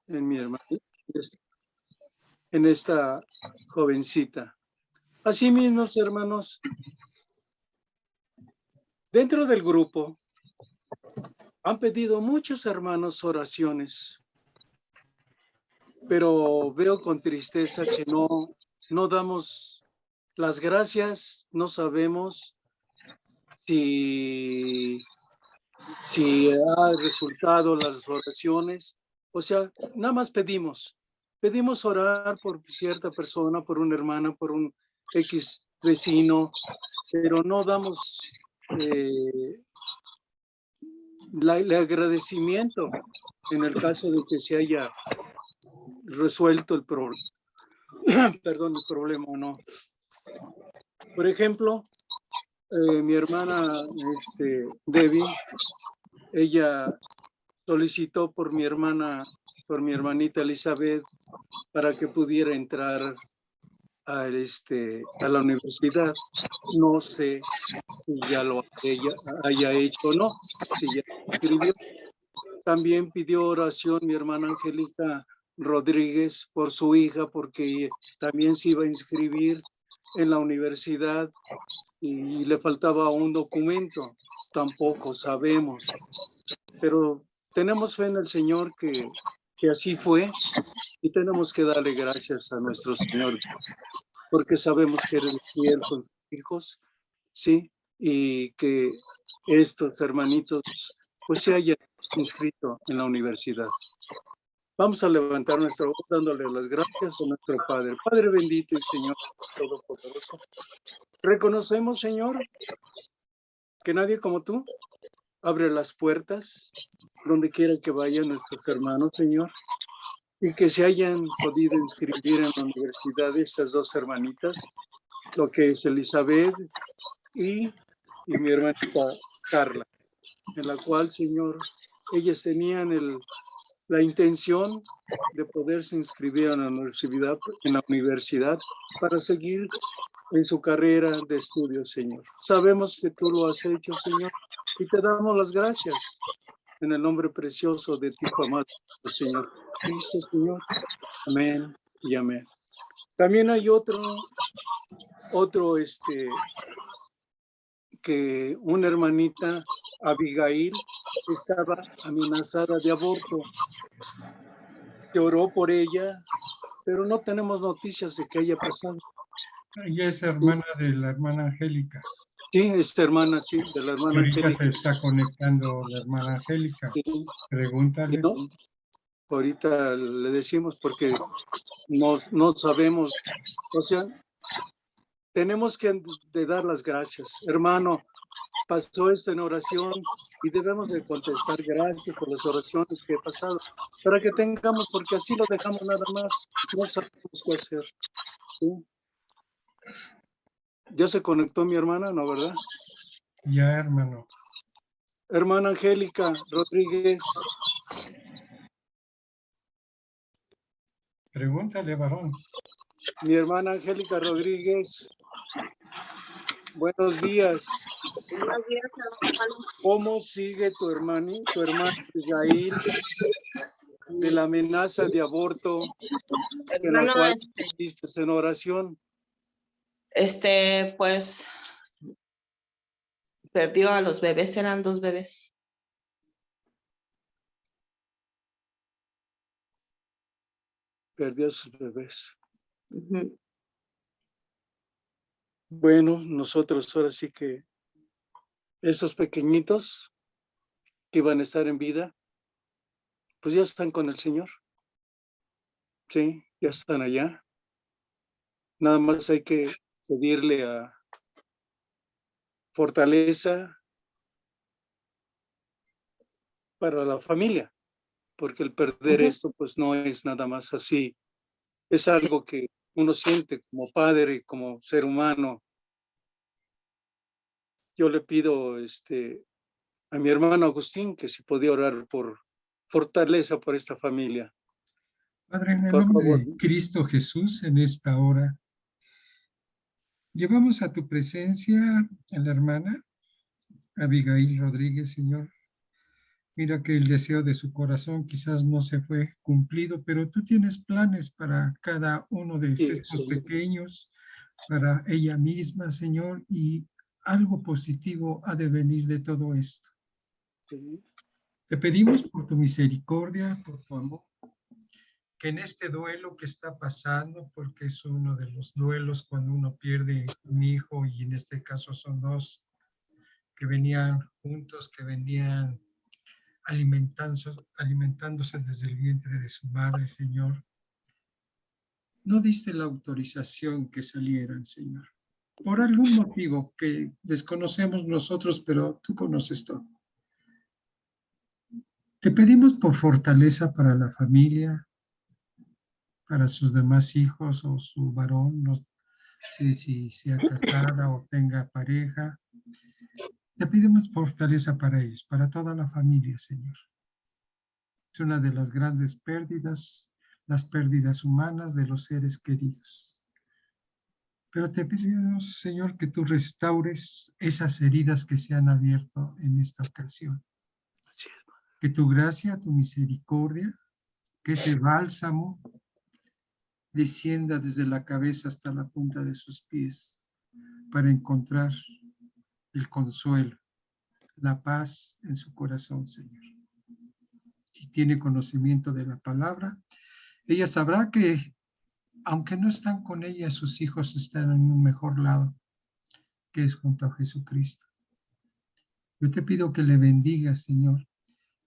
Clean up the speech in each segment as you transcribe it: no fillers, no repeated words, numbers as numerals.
en mi hermana, en esta jovencita. Así mismo, hermanos, dentro del grupo han pedido muchos hermanos oraciones, pero veo con tristeza que no damos las gracias, no sabemos si ha resultado las oraciones. O sea, nada más pedimos orar por cierta persona, por una hermana, por un X vecino, pero no damos el agradecimiento en el caso de que se haya resuelto el problema. Perdón, el problema o no. Por ejemplo, mi hermana Debbie, ella solicitó por mi hermanita Elizabeth, para que pudiera entrar a la universidad. No sé si ya lo haya hecho o no, si ya escribió. También pidió oración mi hermana Angélica Rodríguez por su hija, porque también se iba a inscribir en la universidad y le faltaba un documento. Tampoco sabemos, pero tenemos fe en el Señor que así fue, y tenemos que darle gracias a nuestro Señor, porque sabemos que eres fiel con sus hijos, ¿sí? Y que estos hermanitos pues se hayan inscrito en la universidad. Vamos a levantar nuestra voz dándole las gracias a nuestro Padre. Padre bendito y Señor todopoderoso. Reconocemos, Señor, que nadie como tú abre las puertas donde quiera que vayan nuestros hermanos, Señor, y que se hayan podido inscribir en la universidad estas dos hermanitas, lo que es Elizabeth y mi hermanita Carla, en la cual, Señor, ellas tenían la intención de poderse inscribir en la universidad para seguir en su carrera de estudio, Señor. Sabemos que tú lo has hecho, Señor, y te damos las gracias en el nombre precioso de tu Hijo amado, Señor Cristo, Señor. Amén y amén. También hay otro que una hermanita, Abigail, estaba amenazada de aborto. Se oró por ella, pero no tenemos noticias de que haya pasado. Ella es hermana de la hermana Angélica. Sí, es hermana, sí, de la hermana Angélica. Angélica. Se está conectando la hermana Angélica. Sí. Pregúntale. ¿No? Ahorita le decimos porque no sabemos, o sea, tenemos que dar las gracias. Hermano, pasó esto en oración y debemos de contestar gracias por las oraciones que he pasado, para que tengamos, porque así lo dejamos nada más, no sabemos qué hacer. ¿Sí? ¿Ya se conectó mi hermana, no, verdad? Ya, hermano. Hermana Angélica Rodríguez. Pregúntale, varón. Mi hermana Angélica Rodríguez. Buenos días. Buenos días, hermano. ¿Cómo sigue tu hermana Abigail de la amenaza de aborto de la cual hiciste en oración? Pues perdió a los bebés, eran 2 bebés. Perdió a sus bebés. Bueno, nosotros ahora sí que esos pequeñitos que iban a estar en vida, pues ya están con el Señor. Sí, ya están allá. Nada más hay que pedirle a fortaleza para la familia, porque el perder esto pues no es nada más así. Es algo que uno siente como padre, como ser humano. Yo le pido a mi hermano Agustín que si podía orar por fortaleza por esta familia. Padre, en el nombre de Cristo Jesús, en esta hora, llevamos a tu presencia a la hermana Abigail Rodríguez, Señor. Mira que el deseo de su corazón quizás no se fue cumplido, pero tú tienes planes para cada uno de Sí, estos Señor. pequeños, para ella misma, Señor, y algo positivo ha de venir de todo esto. Sí. Te pedimos por tu misericordia, por tu amor, que en este duelo que está pasando, porque es uno de los duelos cuando uno pierde un hijo, y en este caso son dos que venían juntos, que venían alimentándose desde el vientre de su madre, Señor. No diste la autorización que salieran, Señor, por algún motivo que desconocemos nosotros, pero tú conoces todo. Te pedimos por fortaleza para la familia, para sus demás hijos o su varón, no sé si sea casada o tenga pareja. Te pedimos fortaleza para ellos, para toda la familia, Señor. Es una de las grandes pérdidas, las pérdidas humanas de los seres queridos. Pero te pedimos, Señor, que tú restaures esas heridas que se han abierto en esta ocasión. Así es. Que tu gracia, tu misericordia, que ese bálsamo descienda desde la cabeza hasta la punta de sus pies para encontrar el consuelo, la paz en su corazón, Señor. Si tiene conocimiento de la palabra, ella sabrá que aunque no están con ella, sus hijos están en un mejor lado, que es junto a Jesucristo. Yo te pido que le bendiga, Señor,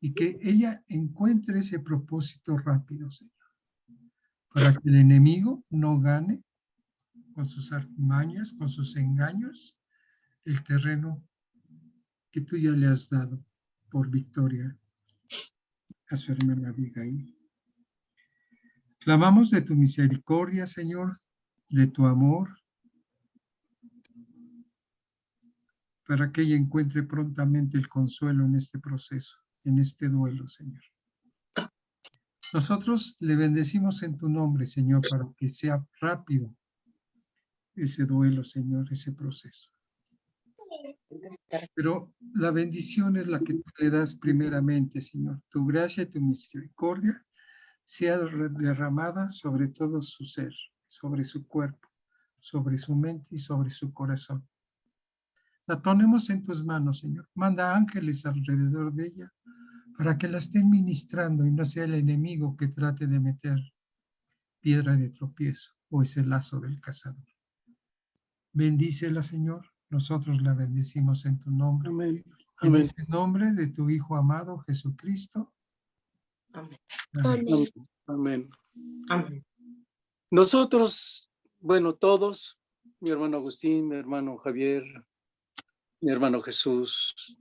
y que ella encuentre ese propósito rápido, Señor, para que el enemigo no gane con sus artimañas, con sus engaños, el terreno que tú ya le has dado por victoria a su hermana Abigail. Clamamos de tu misericordia, Señor, de tu amor, para que ella encuentre prontamente el consuelo en este proceso, en este duelo, Señor. Nosotros le bendecimos en tu nombre, Señor, para que sea rápido ese duelo, Señor, ese proceso. Pero la bendición es la que tú le das primeramente, Señor. Tu gracia y tu misericordia sea derramada sobre todo su ser, sobre su cuerpo, sobre su mente y sobre su corazón. La ponemos en tus manos, Señor. Manda ángeles alrededor de ella para que la estén ministrando y no sea el enemigo que trate de meter piedra de tropiezo o ese lazo del cazador. Bendícela, Señor. Nosotros la bendecimos en tu nombre. Amén. En Amén. ese nombre de tu Hijo amado, Jesucristo. Amén. Amén. Amén. Amén. Amén. Nosotros, bueno, todos, mi hermano Agustín, mi hermano Javier, mi hermano Jesús,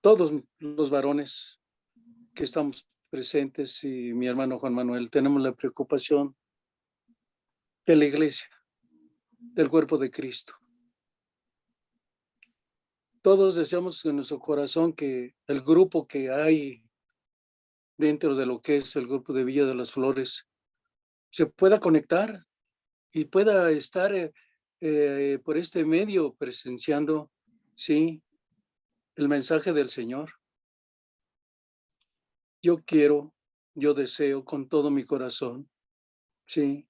todos los varones que estamos presentes y mi hermano Juan Manuel, tenemos la preocupación de la iglesia, del cuerpo de Cristo. Todos deseamos en nuestro corazón que el grupo que hay dentro de lo que es el grupo de Villa de las Flores se pueda conectar y pueda estar por este medio presenciando, sí, el mensaje del Señor. Yo deseo con todo mi corazón, sí,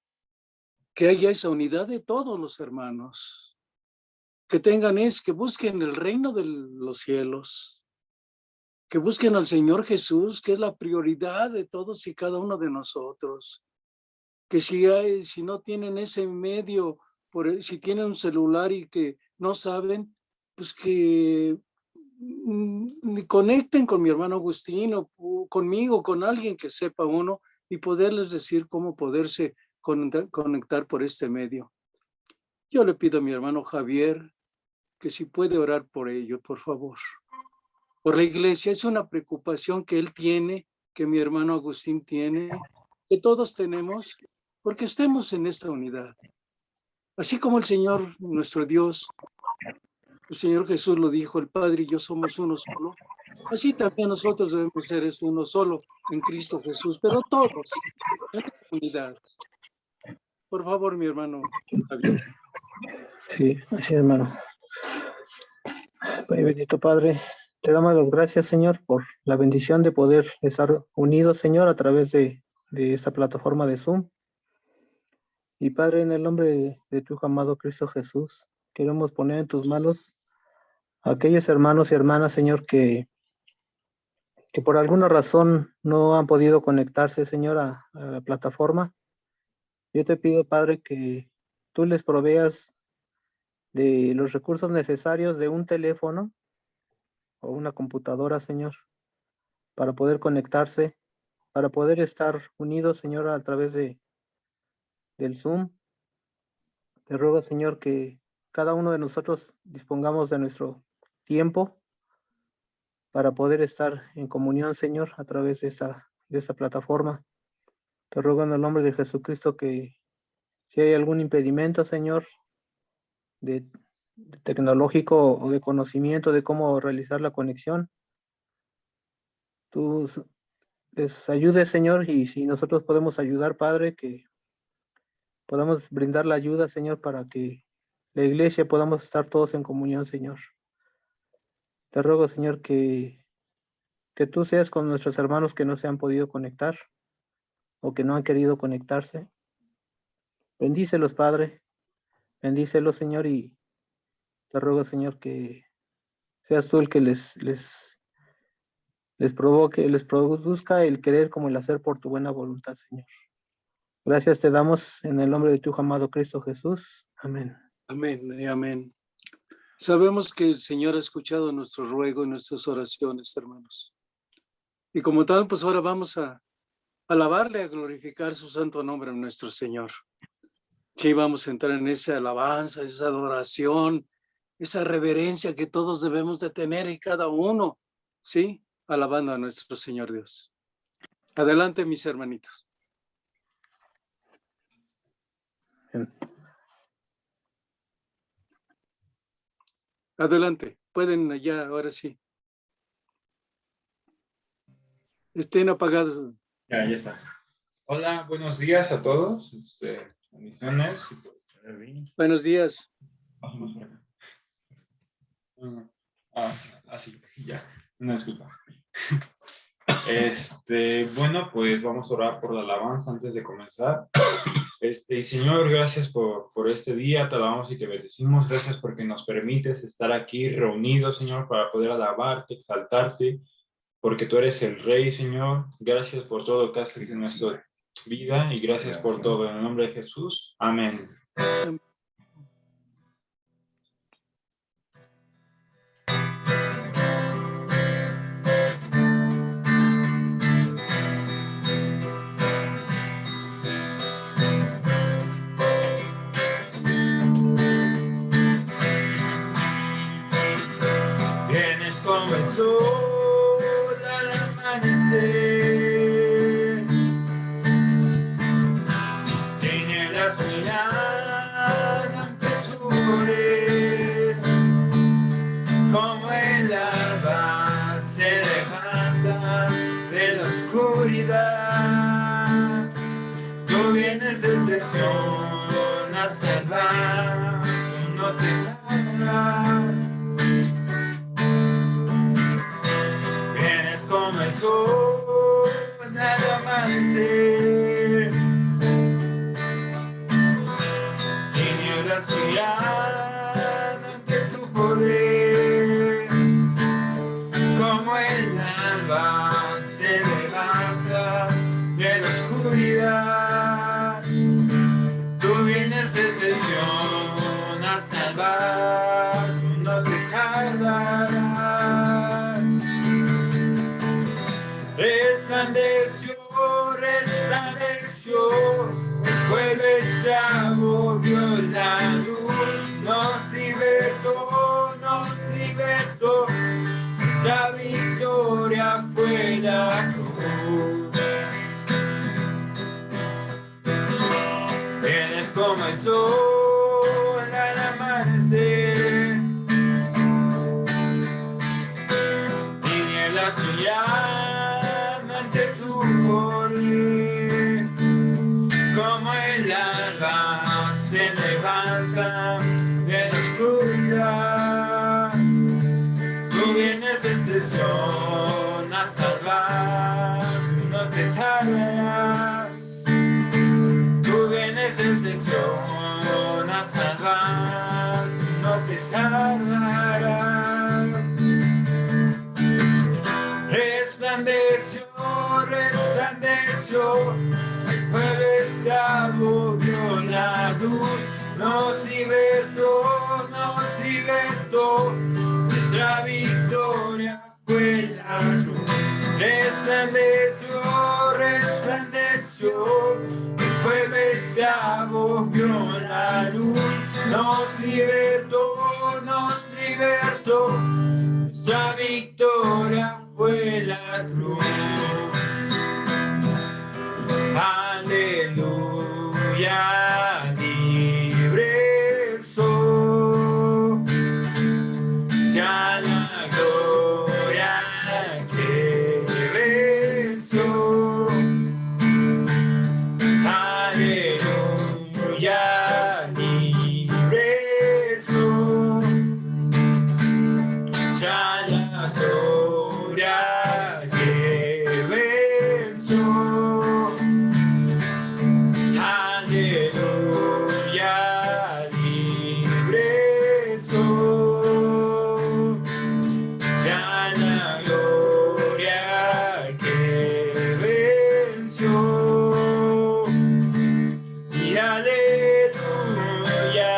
que haya esa unidad de todos los hermanos, que busquen el reino de los cielos, que busquen al Señor Jesús, que es la prioridad de todos y cada uno de nosotros, que si no tienen ese medio, si tienen un celular y que no saben, pues que conecten con mi hermano Agustín o conmigo, con alguien que sepa uno y poderles decir cómo poderse conectar por este medio. Yo le pido a mi hermano Javier que si puede orar por ello, por favor. Por la iglesia, es una preocupación que él tiene, que mi hermano Agustín tiene, que todos tenemos, porque estemos en esta unidad. Así como el Señor, nuestro Dios, el Señor Jesús lo dijo, el Padre y yo somos uno solo, así también nosotros debemos ser uno solo en Cristo Jesús, pero todos en unidad. Por favor, mi hermano Javier. Sí, así es, hermano. Bendito Padre, Te damos las gracias, Señor, por la bendición de poder estar unidos, Señor, a través de esta plataforma de Zoom. Y Padre, en el nombre de tu amado Cristo Jesús, queremos poner en tus manos a aquellos hermanos y hermanas, Señor, que por alguna razón no han podido conectarse, Señor, a la plataforma. Yo te pido, Padre, que tú les proveas de los recursos necesarios de un teléfono o una computadora, Señor, para poder conectarse, para poder estar unidos, Señor, a través del Zoom. Te ruego, Señor, que cada uno de nosotros dispongamos de nuestro tiempo para poder estar en comunión, Señor, a través de esta plataforma. Te ruego en el nombre de Jesucristo que si hay algún impedimento, Señor, de tecnológico o de conocimiento de cómo realizar la conexión, tú les ayudes, Señor, y si nosotros podemos ayudar, Padre, que podamos brindar la ayuda, Señor, para que la iglesia podamos estar todos en comunión, Señor. Te ruego, Señor, que tú seas con nuestros hermanos que no se han podido conectar o que no han querido conectarse. Bendícelos, Padre. Bendícelos, Señor, y te ruego, Señor, que seas tú el que les provoque, les produzca el querer como el hacer por tu buena voluntad, Señor. Gracias te damos en el nombre de tu amado Cristo Jesús. Amén. Amén y amén. Sabemos que el Señor ha escuchado nuestro ruego y nuestras oraciones, hermanos. Y como tal, pues ahora vamos a alabarle, a glorificar su santo nombre, nuestro Señor. Sí, vamos a entrar en esa alabanza, esa adoración, esa reverencia que todos debemos de tener y cada uno, ¿sí? Alabando a nuestro Señor Dios. Adelante, mis hermanitos. Bien. Adelante, pueden ya, ahora sí. Estén apagados. Ya está. Hola, buenos días a todos. Bendiciones. Buenos días. Vamos por acá. Así, ya. Una disculpa. Bueno, pues vamos a orar por la alabanza antes de comenzar. Y Señor, gracias por este día, te alabamos y te bendecimos. Gracias porque nos permites estar aquí reunidos, Señor, para poder alabarte, exaltarte, porque tú eres el Rey, Señor. Gracias por todo lo que has hecho en nuestra vida y gracias por todo. En el nombre de Jesús. Amén. Vienes como el sol al amanecer, tinieblas miran ante tu poder, como el alba se levanta de la oscuridad. Tú vienes desde Sion a salvar, tú no te callas. Vienes como el sol al amanecer, tinieblas giran ante tu poder, como el alba se levanta de la oscuridad. Tú vienes desde Sion a salvar, tú no te tardarás. Resplandeció, resplandeció, el pueblo esclavo vio la luz, nos libertó, nuestra victoria fue la cruz. Vienes como el sol al amanecer, tinieblas brillan ante tu poder, como el alba se levanta de la oscuridad. Tú vienes desde resplandeció, resplandeció, el pueblo esclavo vio la luz, nos libertó, nuestra victoria fue la cruz. Resplandeció, resplandeció, el pueblo esclavo vio la luz, nos libertó, nuestra victoria fue la cruz. Aleluya, libre soy, ya la gloria que venció. Aleluya, libre soy, ya la gloria que venció. Aleluya, libre soy, ya la gloria que venció. Y aleluya,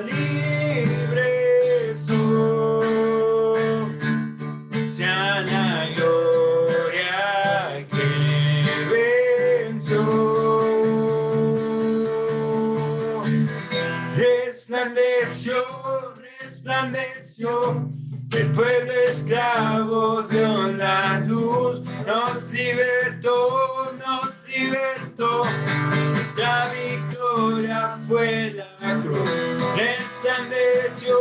libre soy, ya la gloria que venció. Resplandeció, resplandeció, el pueblo esclavo vio la luz, nos libertó, nuestra victoria fue la cruz. Resplandeció,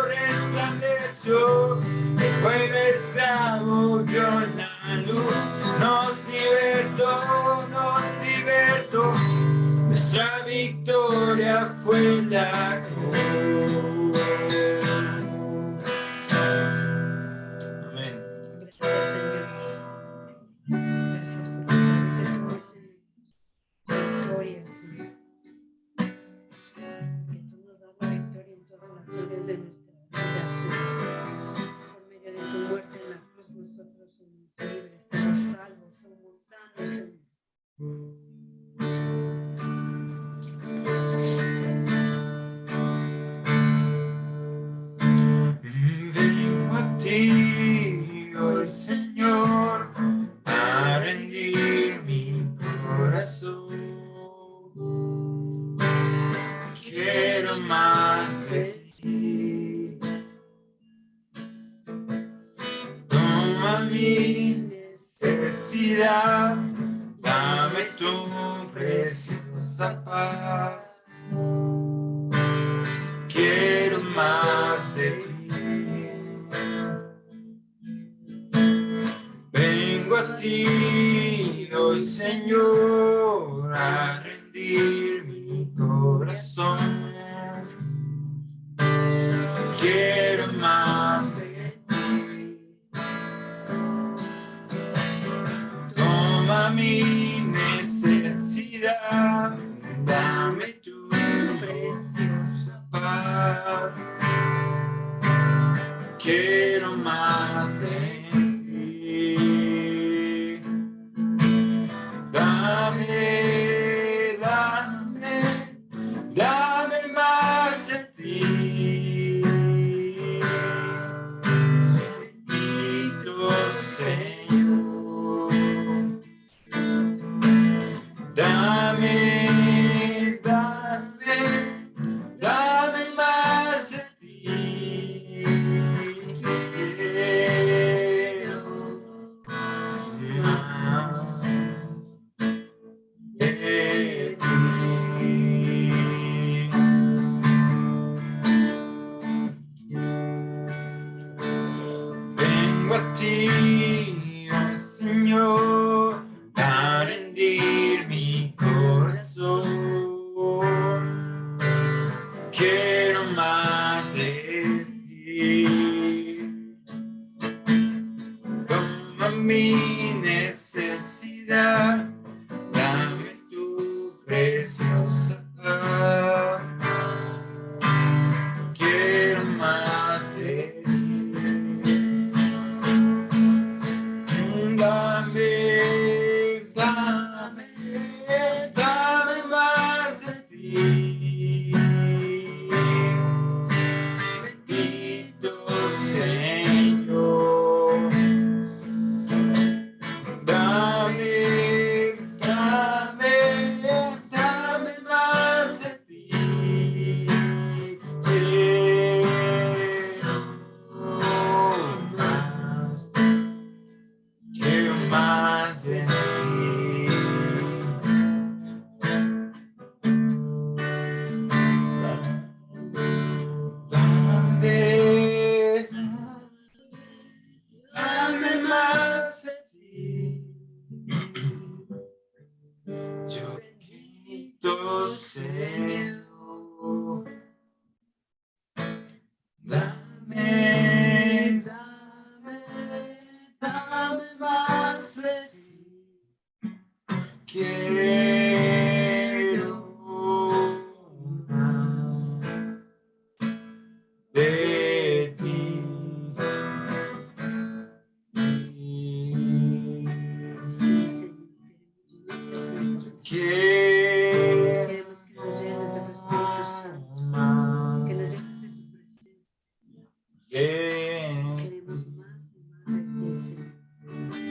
resplandeció, el pueblo esclavo vio la luz, nos libertó, nuestra victoria fue la cruz. Amén. Gracias, Señor. Gracias por la victoria, Señor. Que tú nos das la victoria en todas las áreas de nuestra vida, Señor. Por medio de tu muerte en la cruz, nosotros somos libres, somos salvos, somos sanos, Señor. Vengo a ti, oh Señor, a rendir mi corazón. Quiero más de ti. Toma mi necesidad, dame tu preciosa paz. Quiero más de ti. Vengo a ti, oh Señor, a rendir mi corazón. Quiero más de ti. Toma mi necesidad, dame tu preciosa paz. Quiero más de ti. Dame, dame, dame más de ti. Bendito Señor. Dame, dame, dame más de ti. Quiero más de ti. Vengo a ti, oh Señor, a rendir mi corazón. Quiero más de ti. Toma mi necesidad, dame tu preciosa paz. Quiero más de ti. dame más de ti. Bendito Señor. Dame más de ti. Quiero más de ti. Dame más de ti. Yo quito Señor. Dame más de ti. Quiero más de ti. Queremos que nos llenes de tu Espíritu Santo, que nos llenes de tu presencia. Queremos más y más de ti, Señor.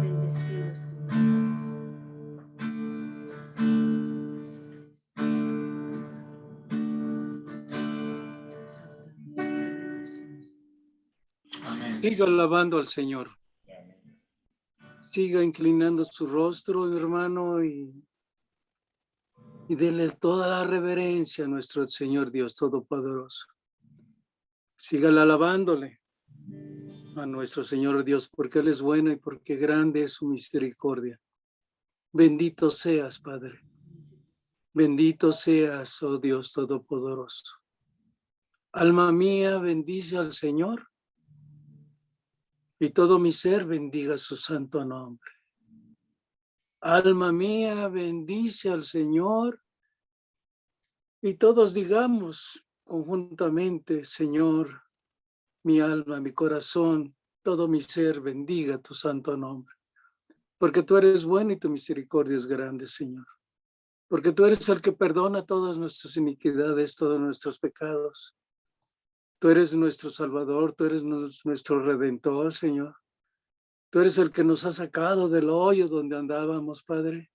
Bendecimos tu nombre. Amén. Siga alabando al Señor. Siga inclinando su rostro, mi hermano, y dele toda la reverencia a nuestro Señor Dios Todopoderoso. Siga alabándole a nuestro Señor Dios, porque Él es bueno y porque grande es su misericordia. Bendito seas, Padre. Bendito seas, oh Dios Todopoderoso. Alma mía, bendice al Señor, y todo mi ser bendiga su santo nombre. Alma mía, bendice al Señor, y todos digamos conjuntamente: Señor, mi alma, mi corazón, todo mi ser bendiga tu santo nombre. Porque tú eres bueno y tu misericordia es grande, Señor. Porque tú eres el que perdona todas nuestras iniquidades, todos nuestros pecados. Tú eres nuestro Salvador, tú eres nuestro Redentor, Señor. Tú eres el que nos ha sacado del hoyo donde andábamos, Padre.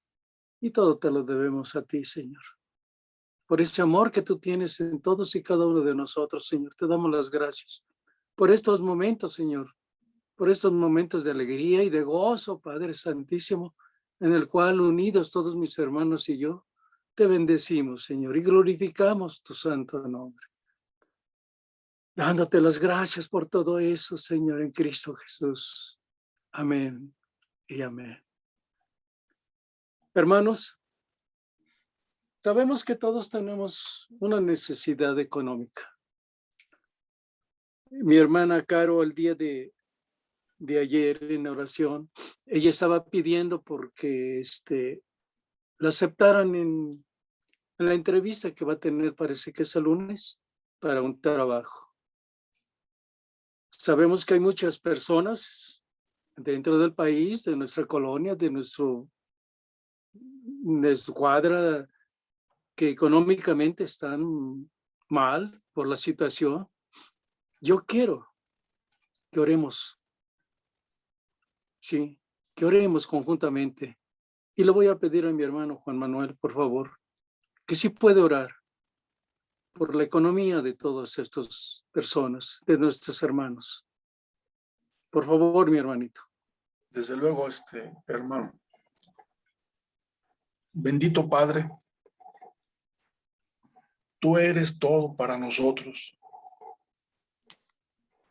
Y todo te lo debemos a ti, Señor. Por ese amor que tú tienes en todos y cada uno de nosotros, Señor. Te damos las gracias por estos momentos, Señor. Por estos momentos de alegría y de gozo, Padre Santísimo, en el cual unidos todos mis hermanos y yo, te bendecimos, Señor, y glorificamos tu santo nombre. Dándote las gracias por todo eso, Señor, en Cristo Jesús. Amén y amén. Hermanos, sabemos que todos tenemos una necesidad económica. Mi hermana Caro, el día de ayer en oración, ella estaba pidiendo porque la aceptaran en la entrevista que va a tener, parece que es el lunes, para un trabajo. Sabemos que hay muchas personas dentro del país, de nuestra colonia, de nuestra cuadra, que económicamente están mal por la situación. Yo quiero que oremos. Sí, que oremos conjuntamente. Y le voy a pedir a mi hermano Juan Manuel, por favor, que sí puede orar por la economía de todas estas personas, de nuestros hermanos. Por favor, mi hermanito. Desde luego, hermano. Bendito Padre, tú eres todo para nosotros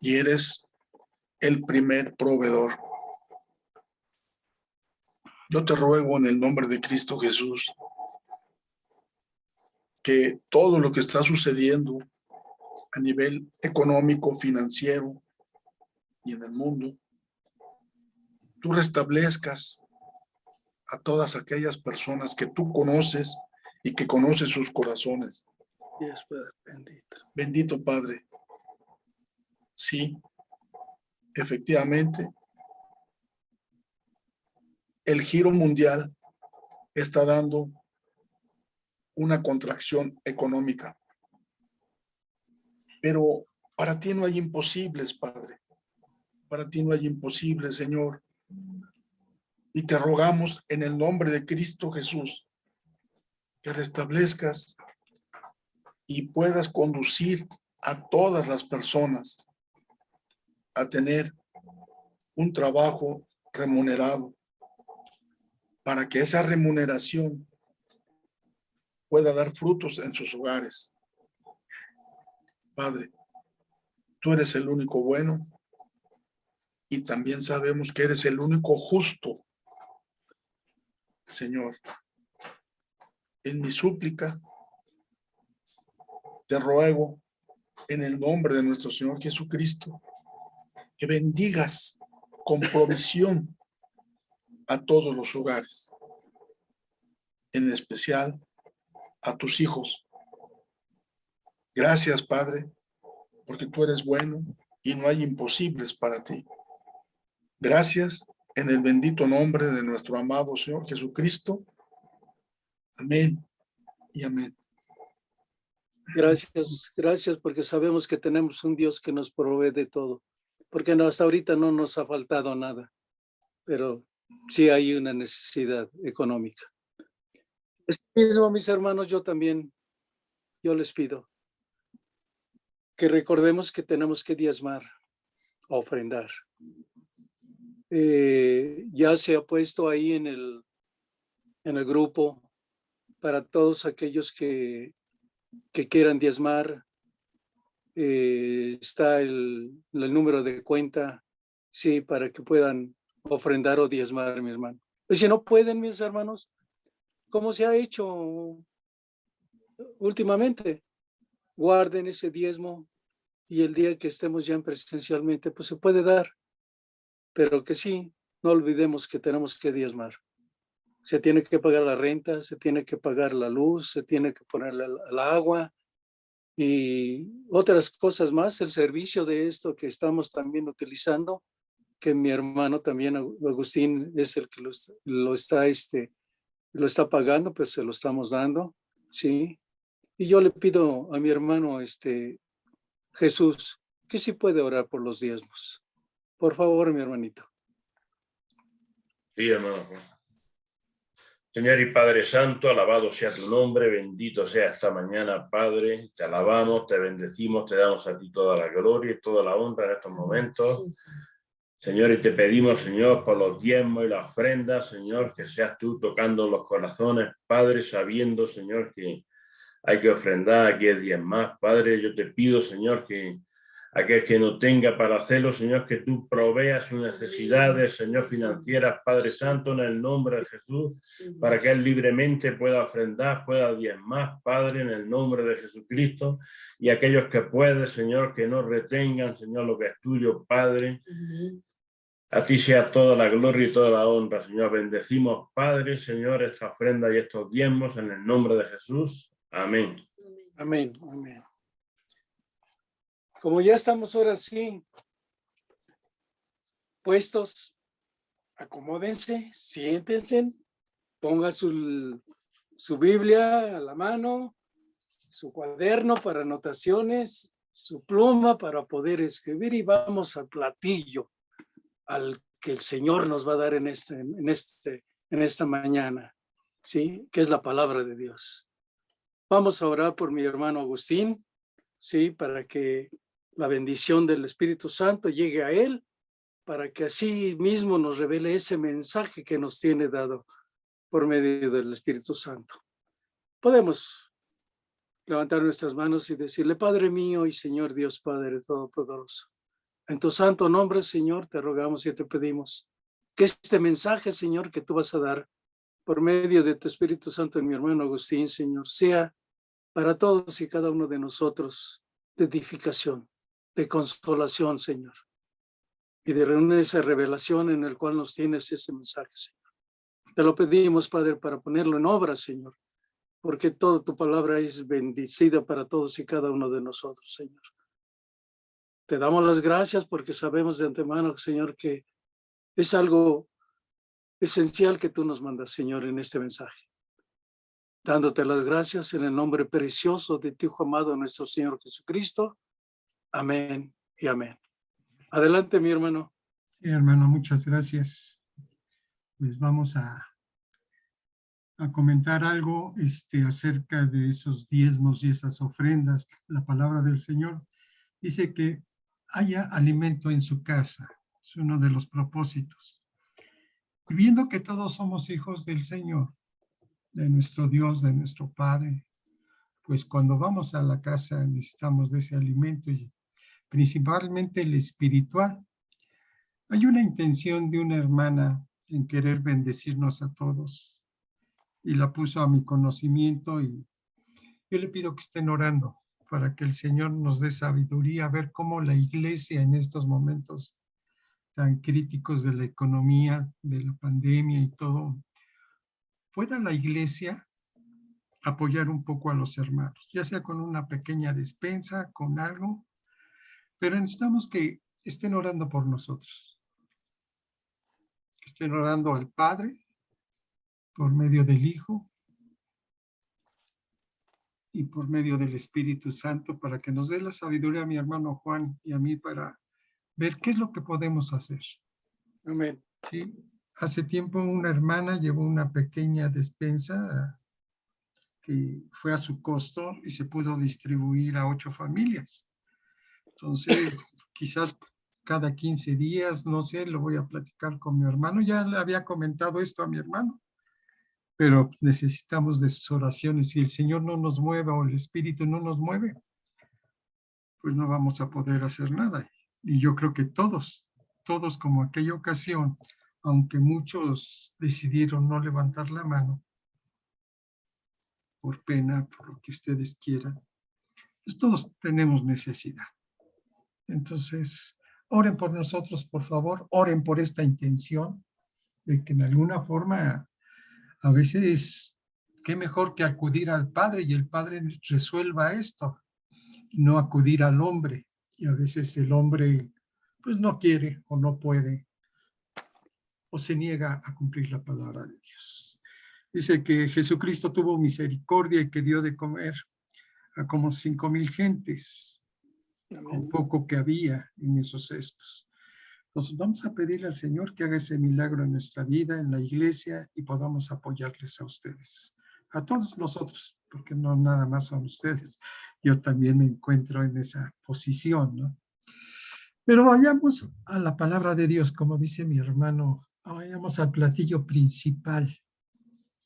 y eres el primer proveedor. Yo te ruego en el nombre de Cristo Jesús que todo lo que está sucediendo a nivel económico, financiero y en el mundo, tú restablezcas a todas aquellas personas que tú conoces y que conoces sus corazones. Dios Padre bendito. Bendito Padre. Sí, efectivamente, el giro mundial está dando una contracción económica. Pero para ti no hay imposibles, Padre. Para ti no hay imposibles, Señor. Y te rogamos en el nombre de Cristo Jesús que restablezcas y puedas conducir a todas las personas a tener un trabajo remunerado, para que esa remuneración pueda dar frutos en sus hogares. Padre, tú eres el único bueno y también sabemos que eres el único justo. Señor, en mi súplica te ruego en el nombre de nuestro Señor Jesucristo que bendigas con provisión a todos los hogares, en especial a tus hijos. Gracias, Padre, porque tú eres bueno y no hay imposibles para ti. Gracias en el bendito nombre de nuestro amado Señor Jesucristo. Amén y amén. Gracias porque sabemos que tenemos un Dios que nos provee de todo, porque hasta ahorita no nos ha faltado nada, pero sí hay una necesidad económica. Es mismo, mis hermanos, yo les pido que recordemos que tenemos que diezmar, ofrendar. Ya se ha puesto ahí en el grupo para todos aquellos que quieran diezmar. Está el número de cuenta, sí, para que puedan ofrendar o diezmar, mi hermano. Y si no pueden, mis hermanos, como se ha hecho últimamente, guarden ese diezmo y el día que estemos ya presencialmente, pues se puede dar. Pero que sí, no olvidemos que tenemos que diezmar. Se tiene que pagar la renta, se tiene que pagar la luz, se tiene que poner el agua y otras cosas más, el servicio de esto que estamos también utilizando, que mi hermano también, Agustín, es el que lo está pagando, pero se lo estamos dando, ¿sí? Y yo le pido a mi hermano Jesús que sí puede orar por los diezmos. Por favor, mi hermanito. Sí, hermano. Señor y Padre Santo, alabado sea tu nombre, bendito sea esta mañana, Padre. Te alabamos, te bendecimos, te damos a ti toda la gloria y toda la honra en estos momentos. Señor, y te pedimos, Señor, por los diezmos y las ofrendas, Señor, que seas tú tocando los corazones, Padre, sabiendo, Señor, que hay que ofrendar, aquí es diezmar. Padre, yo te pido, Señor, que aquel que no tenga para hacerlo, Señor, que tú proveas sus necesidades, Señor, financieras, Padre Santo, en el nombre de Jesús, para que él libremente pueda ofrendar, pueda diezmar, Padre, en el nombre de Jesucristo, y aquellos que pueden, Señor, que no retengan, Señor, lo que es tuyo, Padre. A ti sea toda la gloria y toda la honra, Señor. Bendecimos, Padre, Señor, esta ofrenda y estos diezmos en el nombre de Jesús. Amén. Amén, amén. Como ya estamos ahora sí puestos, acomódense, siéntense, ponga su Biblia a la mano, su cuaderno para anotaciones, su pluma para poder escribir y vamos al platillo al que el Señor nos va a dar en esta mañana, ¿sí? Que es la palabra de Dios. Vamos a orar por mi hermano Agustín, ¿sí? Para que la bendición del Espíritu Santo llegue a él, para que así mismo nos revele ese mensaje que nos tiene dado por medio del Espíritu Santo. Podemos levantar nuestras manos y decirle: Padre mío y Señor Dios Padre Todopoderoso, en tu santo nombre, Señor, te rogamos y te pedimos que este mensaje, Señor, que tú vas a dar por medio de tu Espíritu Santo en mi hermano Agustín, Señor, sea para todos y cada uno de nosotros de edificación, de consolación, Señor, y de reunir esa revelación en el cual nos tienes ese mensaje, Señor. Te lo pedimos, Padre, para ponerlo en obra, Señor, porque toda tu palabra es bendecida para todos y cada uno de nosotros, Señor. Te damos las gracias porque sabemos de antemano, Señor, que es algo esencial que tú nos mandas, Señor, en este mensaje. Dándote las gracias en el nombre precioso de tu Hijo amado, nuestro Señor Jesucristo. Amén y amén. Adelante, mi hermano. Sí, hermano, muchas gracias. Pues vamos a comentar algo acerca de esos diezmos y esas ofrendas. La palabra del Señor dice que haya alimento en su casa. Es uno de los propósitos. Y viendo que todos somos hijos del Señor, de nuestro Dios, de nuestro Padre, pues cuando vamos a la casa necesitamos de ese alimento y principalmente el espiritual. Hay una intención de una hermana en querer bendecirnos a todos y la puso a mi conocimiento y yo le pido que estén orando para que el Señor nos dé sabiduría a ver cómo la iglesia en estos momentos tan críticos de la economía, de la pandemia y todo, pueda la iglesia apoyar un poco a los hermanos, ya sea con una pequeña despensa, con algo, pero necesitamos que estén orando por nosotros, que estén orando al Padre por medio del Hijo y por medio del Espíritu Santo para que nos dé la sabiduría a mi hermano Juan y a mí para ver qué es lo que podemos hacer. Amén. Sí, hace tiempo una hermana llevó una pequeña despensa que fue a su costo y se pudo distribuir a 8 familias. Entonces, quizás cada 15 días, no sé, lo voy a platicar con mi hermano. Ya le había comentado esto a mi hermano, pero necesitamos de sus oraciones. Si el Señor no nos mueve o el Espíritu no nos mueve, pues no vamos a poder hacer nada. Y yo creo que todos como aquella ocasión, aunque muchos decidieron no levantar la mano, por pena, por lo que ustedes quieran, pues todos tenemos necesidad. Entonces, oren por nosotros, por favor, oren por esta intención de que en alguna forma, a veces, qué mejor que acudir al Padre y el Padre resuelva esto, y no acudir al hombre. Y a veces el hombre, pues no quiere o no puede, o se niega a cumplir la palabra de Dios. Dice que Jesucristo tuvo misericordia y que dio de comer a como 5,000 gentes, con poco que había en esos cestos. Entonces vamos a pedirle al Señor que haga ese milagro en nuestra vida, en la iglesia, y podamos apoyarles a ustedes, a todos nosotros, porque no nada más son ustedes. Yo también me encuentro en esa posición, ¿no? Pero vayamos a la palabra de Dios, como dice mi hermano, vayamos al platillo principal,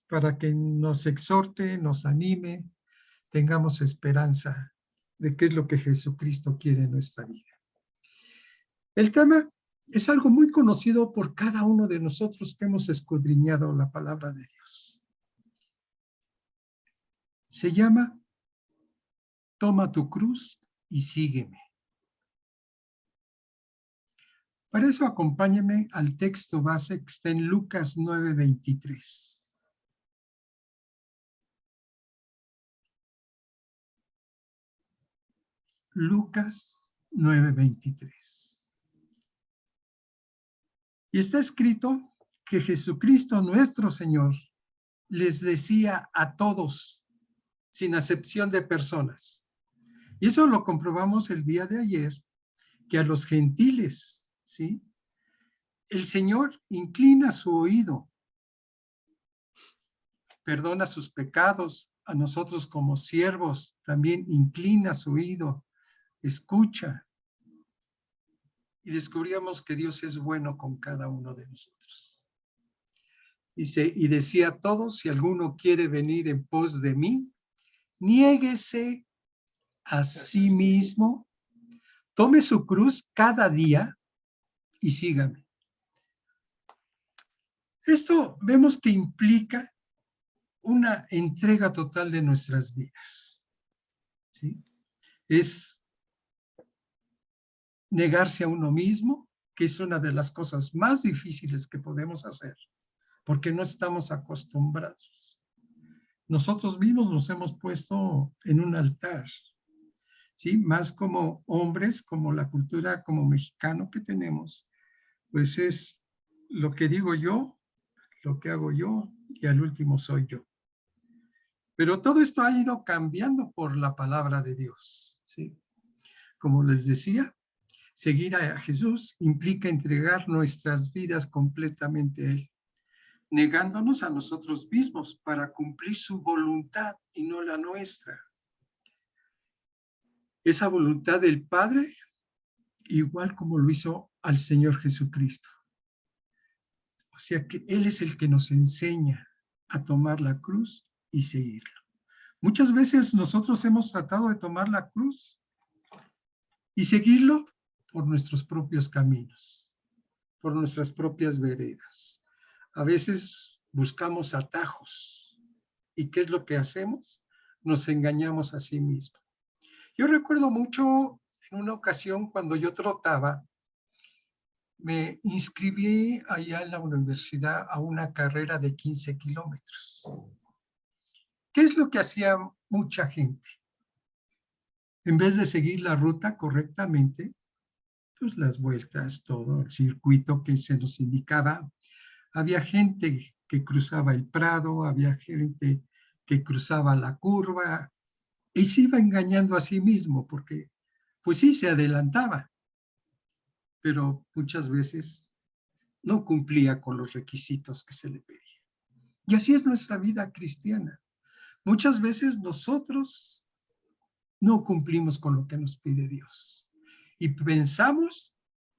para que nos exhorte, nos anime, tengamos esperanza de qué es lo que Jesucristo quiere en nuestra vida. El tema es algo muy conocido por cada uno de nosotros que hemos escudriñado la palabra de Dios. Se llama, toma tu cruz y sígueme. Para eso acompáñeme al texto base que está en Lucas 9:23. Lucas 9:23. Y está escrito que Jesucristo nuestro Señor les decía a todos, sin acepción de personas. Y eso lo comprobamos el día de ayer, que a los gentiles, ¿sí? El Señor inclina su oído, perdona sus pecados, a nosotros como siervos también inclina su oído, escucha. Y descubríamos que Dios es bueno con cada uno de nosotros. Dice, y decía a todos, si alguno quiere venir en pos de mí, niéguese a sí mismo, tome su cruz cada día y sígame. Esto vemos que implica una entrega total de nuestras vidas, ¿sí? Es negarse a uno mismo, que es una de las cosas más difíciles que podemos hacer, porque no estamos acostumbrados. Nosotros mismos nos hemos puesto en un altar, ¿sí? Más como hombres, como la cultura como mexicano que tenemos, pues es lo que digo yo, lo que hago yo y al último soy yo. Pero todo esto ha ido cambiando por la palabra de Dios, ¿sí? Como les decía, seguir a Jesús implica entregar nuestras vidas completamente a Él, negándonos a nosotros mismos para cumplir su voluntad y no la nuestra. Esa voluntad del Padre, igual como lo hizo al Señor Jesucristo. O sea que Él es el que nos enseña a tomar la cruz y seguirlo. Muchas veces nosotros hemos tratado de tomar la cruz y seguirlo por nuestros propios caminos, por nuestras propias veredas. A veces buscamos atajos. ¿Y qué es lo que hacemos? Nos engañamos a sí mismos. Yo recuerdo mucho en una ocasión cuando yo trotaba, me inscribí allá en la universidad a una carrera de 15 kilómetros. ¿Qué es lo que hacía mucha gente? En vez de seguir la ruta correctamente, pues las vueltas, todo el circuito que se nos indicaba, había gente que cruzaba el prado, había gente que cruzaba la curva y se iba engañando a sí mismo porque, pues sí, se adelantaba, pero muchas veces no cumplía con los requisitos que se le pedía. Y así es nuestra vida cristiana. Muchas veces nosotros no cumplimos con lo que nos pide Dios y pensamos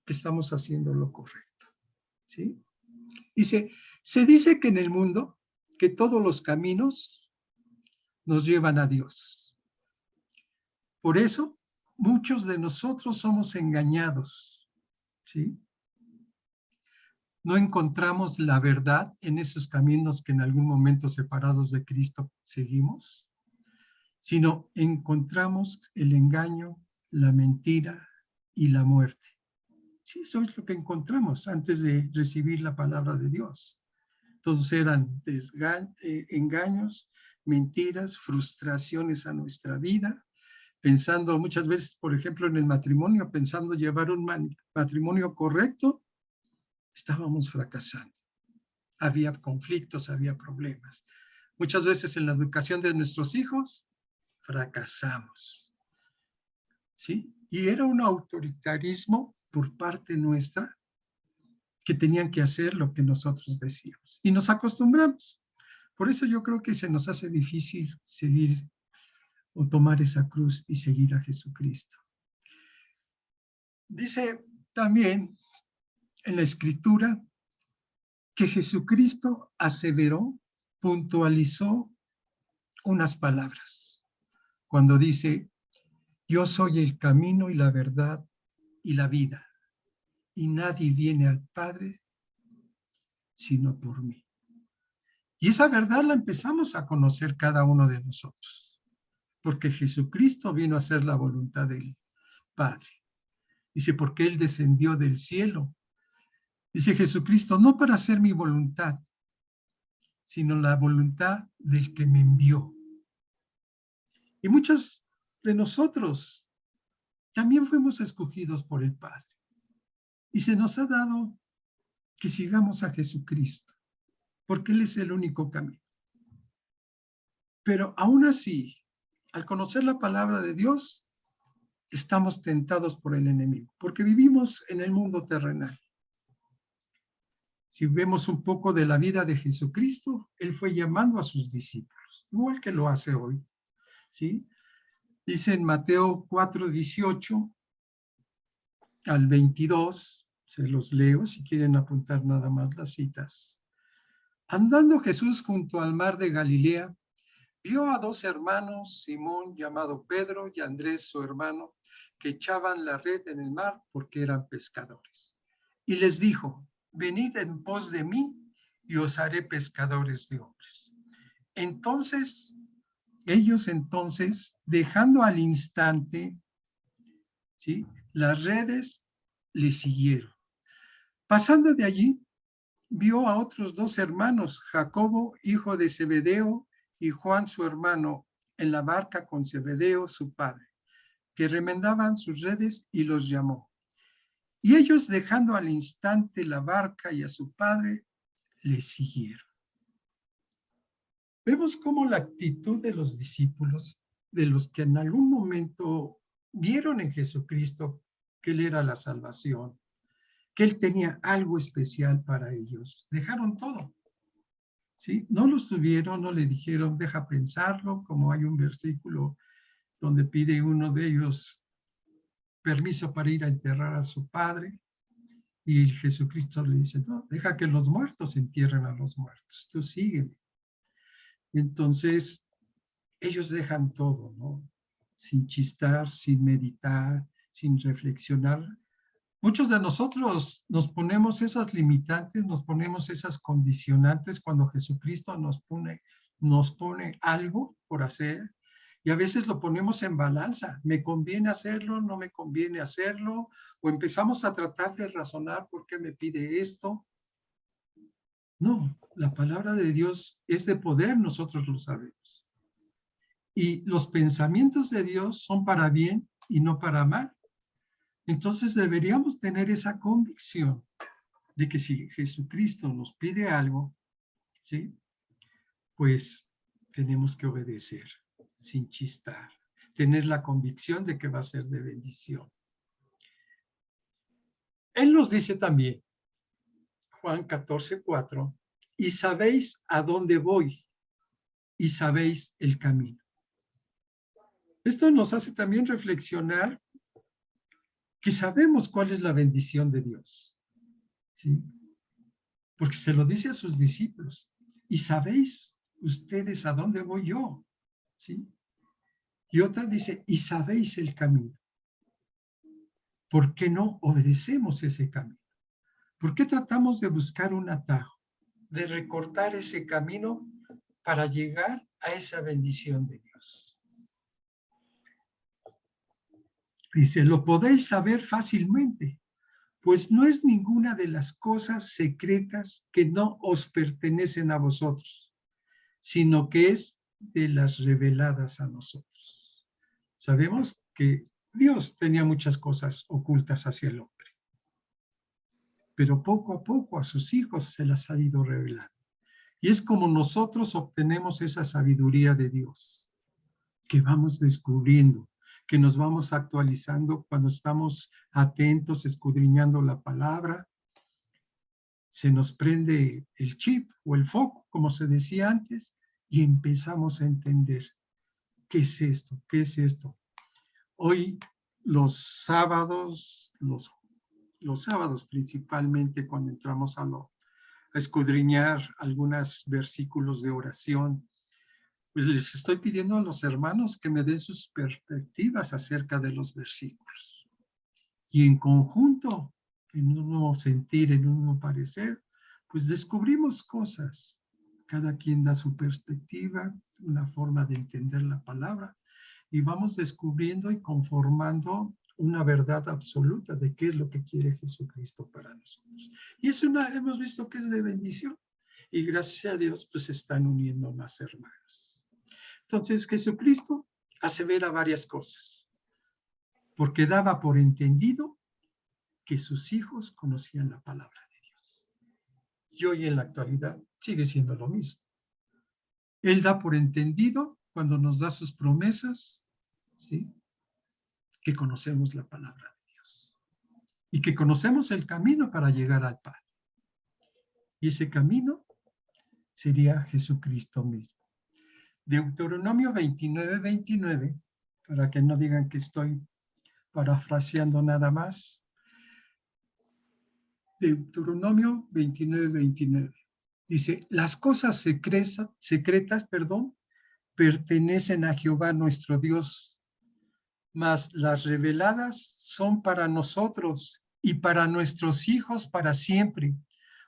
que estamos haciendo lo correcto, ¿sí? Se dice que en el mundo que todos los caminos nos llevan a Dios. Por eso, muchos de nosotros somos engañados, ¿sí? No encontramos la verdad en esos caminos que en algún momento separados de Cristo seguimos, sino encontramos el engaño, la mentira y la muerte. Sí, eso es lo que encontramos antes de recibir la palabra de Dios. Todos eran engaños, mentiras, frustraciones a nuestra vida, pensando muchas veces, por ejemplo, en el matrimonio, pensando llevar un matrimonio correcto, estábamos fracasando. Había conflictos, había problemas. Muchas veces en la educación de nuestros hijos, fracasamos. ¿Sí? Y era un autoritarismo por parte nuestra que tenían que hacer lo que nosotros decíamos. Y nos acostumbramos. Por eso yo creo que se nos hace difícil seguir o tomar esa cruz y seguir a Jesucristo. Dice también en la Escritura que Jesucristo aseveró, puntualizó unas palabras. Cuando dice, yo soy el camino y la verdad y la vida, y nadie viene al Padre sino por mí. Y esa verdad la empezamos a conocer cada uno de nosotros, porque Jesucristo vino a hacer la voluntad del Padre. Dice, porque Él descendió del cielo. Dice Jesucristo, no para hacer mi voluntad, sino la voluntad del que me envió. Y muchos de nosotros también fuimos escogidos por el Padre. Y se nos ha dado que sigamos a Jesucristo, porque Él es el único camino. Pero aún así, al conocer la palabra de Dios, estamos tentados por el enemigo, porque vivimos en el mundo terrenal. Si vemos un poco de la vida de Jesucristo, Él fue llamando a sus discípulos, igual que lo hace hoy, ¿sí? Dice en Mateo 4:18 al 22, se los leo si quieren apuntar nada más las citas. Andando Jesús junto al mar de Galilea, vio a dos hermanos, Simón llamado Pedro y Andrés su hermano, que echaban la red en el mar porque eran pescadores. Y les dijo, venid en pos de mí y os haré pescadores de hombres. Ellos entonces, dejando al instante, ¿sí?, las redes, le siguieron. Pasando de allí, vio a otros dos hermanos, Jacobo, hijo de Zebedeo, y Juan, su hermano, en la barca con Zebedeo, su padre, que remendaban sus redes, y los llamó. Y ellos, dejando al instante la barca y a su padre, le siguieron. Vemos cómo la actitud de los discípulos, de los que en algún momento vieron en Jesucristo que Él era la salvación, que Él tenía algo especial para ellos, dejaron todo. ¿Sí? No los tuvieron, no le dijeron, deja pensarlo, como hay un versículo donde pide uno de ellos permiso para ir a enterrar a su padre, y Jesucristo le dice, no, deja que los muertos entierren a los muertos, tú sígueme. Entonces, ellos dejan todo, ¿no? Sin chistar, sin meditar, sin reflexionar. Muchos de nosotros nos ponemos esas limitantes, nos ponemos esas condicionantes cuando Jesucristo nos pone algo por hacer, y a veces lo ponemos en balanza. ¿Me conviene hacerlo? ¿No me conviene hacerlo? O empezamos a tratar de razonar por qué me pide esto. No, la palabra de Dios es de poder, nosotros lo sabemos. Y los pensamientos de Dios son para bien y no para mal. Entonces deberíamos tener esa convicción de que si Jesucristo nos pide algo, ¿sí? Pues tenemos que obedecer sin chistar, tener la convicción de que va a ser de bendición. Él nos dice también, Juan 14:4, y sabéis a dónde voy y sabéis el camino. Esto nos hace también reflexionar que sabemos cuál es la bendición de Dios, ¿sí? Porque se lo dice a sus discípulos, y sabéis ustedes a dónde voy yo, ¿sí? Y otra dice, y sabéis el camino. ¿Por qué no obedecemos ese camino? ¿Por qué tratamos de buscar un atajo, de recortar ese camino para llegar a esa bendición de Dios? Dice, lo podéis saber fácilmente, pues no es ninguna de las cosas secretas que no os pertenecen a vosotros, sino que es de las reveladas a nosotros. Sabemos que Dios tenía muchas cosas ocultas hacia el hombre, pero poco a poco a sus hijos se las ha ido revelando. Y es como nosotros obtenemos esa sabiduría de Dios, que vamos descubriendo, que nos vamos actualizando cuando estamos atentos, escudriñando la palabra. Se nos prende el chip o el foco, como se decía antes, y empezamos a entender qué es esto, qué es esto. Hoy los sábados, los sábados principalmente, cuando entramos a escudriñar algunos versículos de oración, pues les estoy pidiendo a los hermanos que me den sus perspectivas acerca de los versículos. Y en conjunto, en un nuevo sentir, en un nuevo parecer, pues descubrimos cosas. Cada quien da su perspectiva, una forma de entender la palabra, y vamos descubriendo y conformando una verdad absoluta de qué es lo que quiere Jesucristo para nosotros. Y eso hemos visto que es de bendición. Y gracias a Dios, pues se están uniendo más hermanos. Entonces, Jesucristo asevera varias cosas, porque daba por entendido que sus hijos conocían la palabra de Dios. Y hoy en la actualidad sigue siendo lo mismo. Él da por entendido cuando nos da sus promesas, ¿sí?, que conocemos la palabra de Dios y que conocemos el camino para llegar al Padre. Y ese camino sería Jesucristo mismo. Deuteronomio 29:29, para que no digan que estoy parafraseando nada más. Deuteronomio 29:29. Dice, las cosas secretas, pertenecen a Jehová nuestro Dios, mas las reveladas son para nosotros y para nuestros hijos para siempre,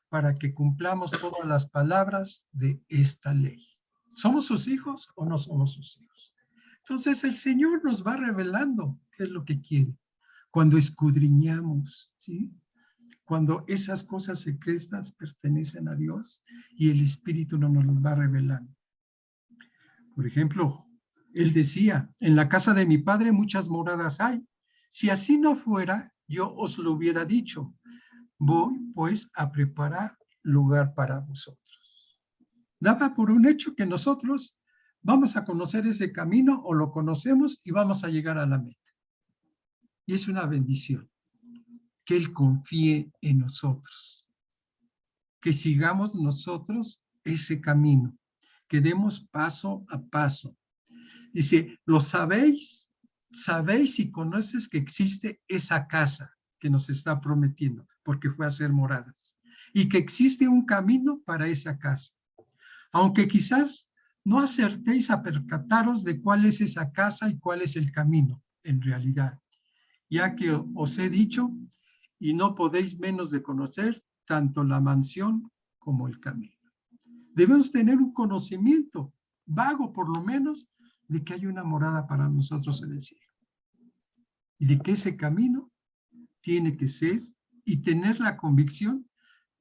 para que cumplamos todas las palabras de esta ley. ¿Somos sus hijos o no somos sus hijos? Entonces el Señor nos va revelando qué es lo que quiere. Cuando escudriñamos, ¿sí?, cuando esas cosas secretas pertenecen a Dios y el Espíritu no nos las va revelando. Por ejemplo, Él decía, en la casa de mi Padre muchas moradas hay. Si así no fuera, yo os lo hubiera dicho. Voy, pues, a preparar lugar para vosotros. Daba por un hecho que nosotros vamos a conocer ese camino o lo conocemos y vamos a llegar a la meta. Y es una bendición que Él confíe en nosotros, que sigamos nosotros ese camino, que demos paso a paso. Dice, lo sabéis y conoces que existe esa casa que nos está prometiendo, porque fue a hacer moradas, y que existe un camino para esa casa. Aunque quizás no acertéis a percataros de cuál es esa casa y cuál es el camino, en realidad, ya que os he dicho, y no podéis menos de conocer tanto la mansión como el camino. Debemos tener un conocimiento, vago por lo menos, de que hay una morada para nosotros en el cielo. Y de que ese camino tiene que ser y tener la convicción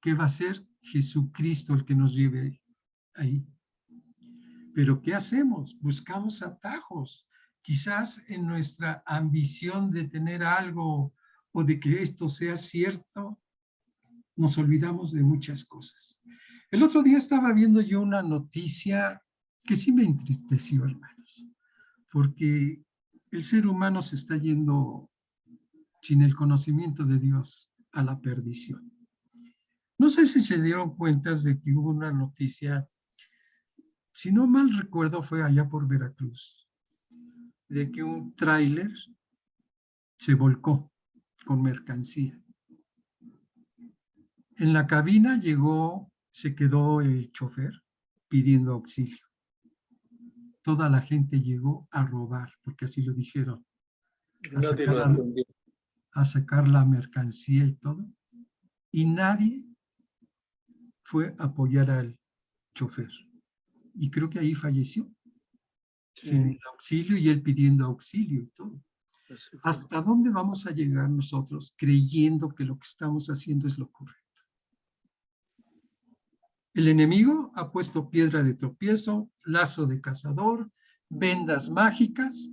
que va a ser Jesucristo el que nos lleve ahí. Pero ¿qué hacemos? Buscamos atajos. Quizás en nuestra ambición de tener algo o de que esto sea cierto, nos olvidamos de muchas cosas. El otro día estaba viendo yo una noticia que sí me entristeció, hermanos, porque el ser humano se está yendo sin el conocimiento de Dios a la perdición. No sé si se dieron cuenta de que hubo una noticia, si no mal recuerdo fue allá por Veracruz, de que un tráiler se volcó con mercancía. En la cabina se quedó el chofer pidiendo auxilio. Toda la gente llegó a robar, porque así lo dijeron, a sacar la mercancía y todo. Y nadie fue a apoyar al chofer. Y creo que ahí falleció, sin el auxilio y él pidiendo auxilio y todo. ¿Hasta dónde vamos a llegar nosotros creyendo que lo que estamos haciendo es lo correcto? El enemigo ha puesto piedra de tropiezo, lazo de cazador, vendas mágicas,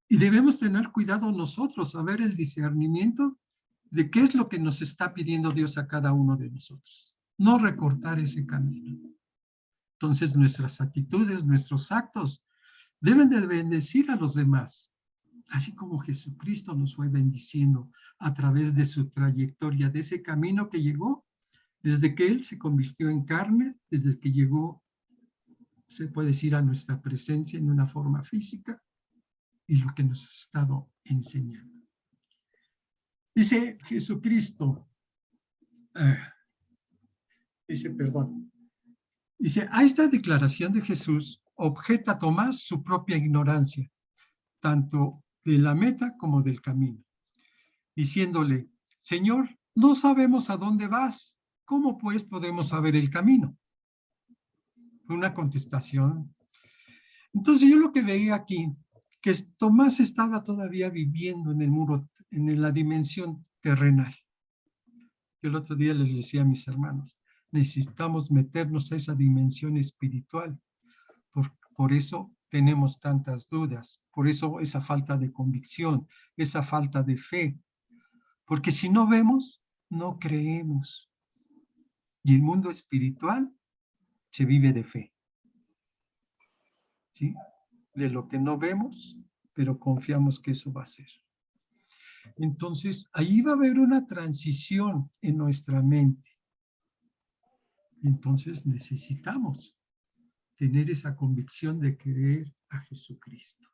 y debemos tener cuidado nosotros, a ver el discernimiento de qué es lo que nos está pidiendo Dios a cada uno de nosotros. No recortar ese camino. Entonces nuestras actitudes, nuestros actos deben de bendecir a los demás, así como Jesucristo nos fue bendiciendo a través de su trayectoria, de ese camino que llegó desde que Él se convirtió en carne, desde que llegó, se puede decir, a nuestra presencia en una forma física, y lo que nos ha estado enseñando. Dice Jesucristo, dice, a esta declaración de Jesús objeta Tomás su propia ignorancia, tanto de la meta como del camino, diciéndole, Señor, no sabemos a dónde vas, ¿cómo pues podemos saber el camino? Una contestación. Entonces yo lo que veía aquí, que Tomás estaba todavía viviendo en el muro, en la dimensión terrenal. Yo el otro día les decía a mis hermanos, necesitamos meternos a esa dimensión espiritual. Por eso tenemos tantas dudas, por eso esa falta de convicción, esa falta de fe. Porque si no vemos, no creemos. Y el mundo espiritual se vive de fe. ¿Sí? De lo que no vemos, pero confiamos que eso va a ser. Entonces, ahí va a haber una transición en nuestra mente. Entonces, necesitamos tener esa convicción de creer a Jesucristo.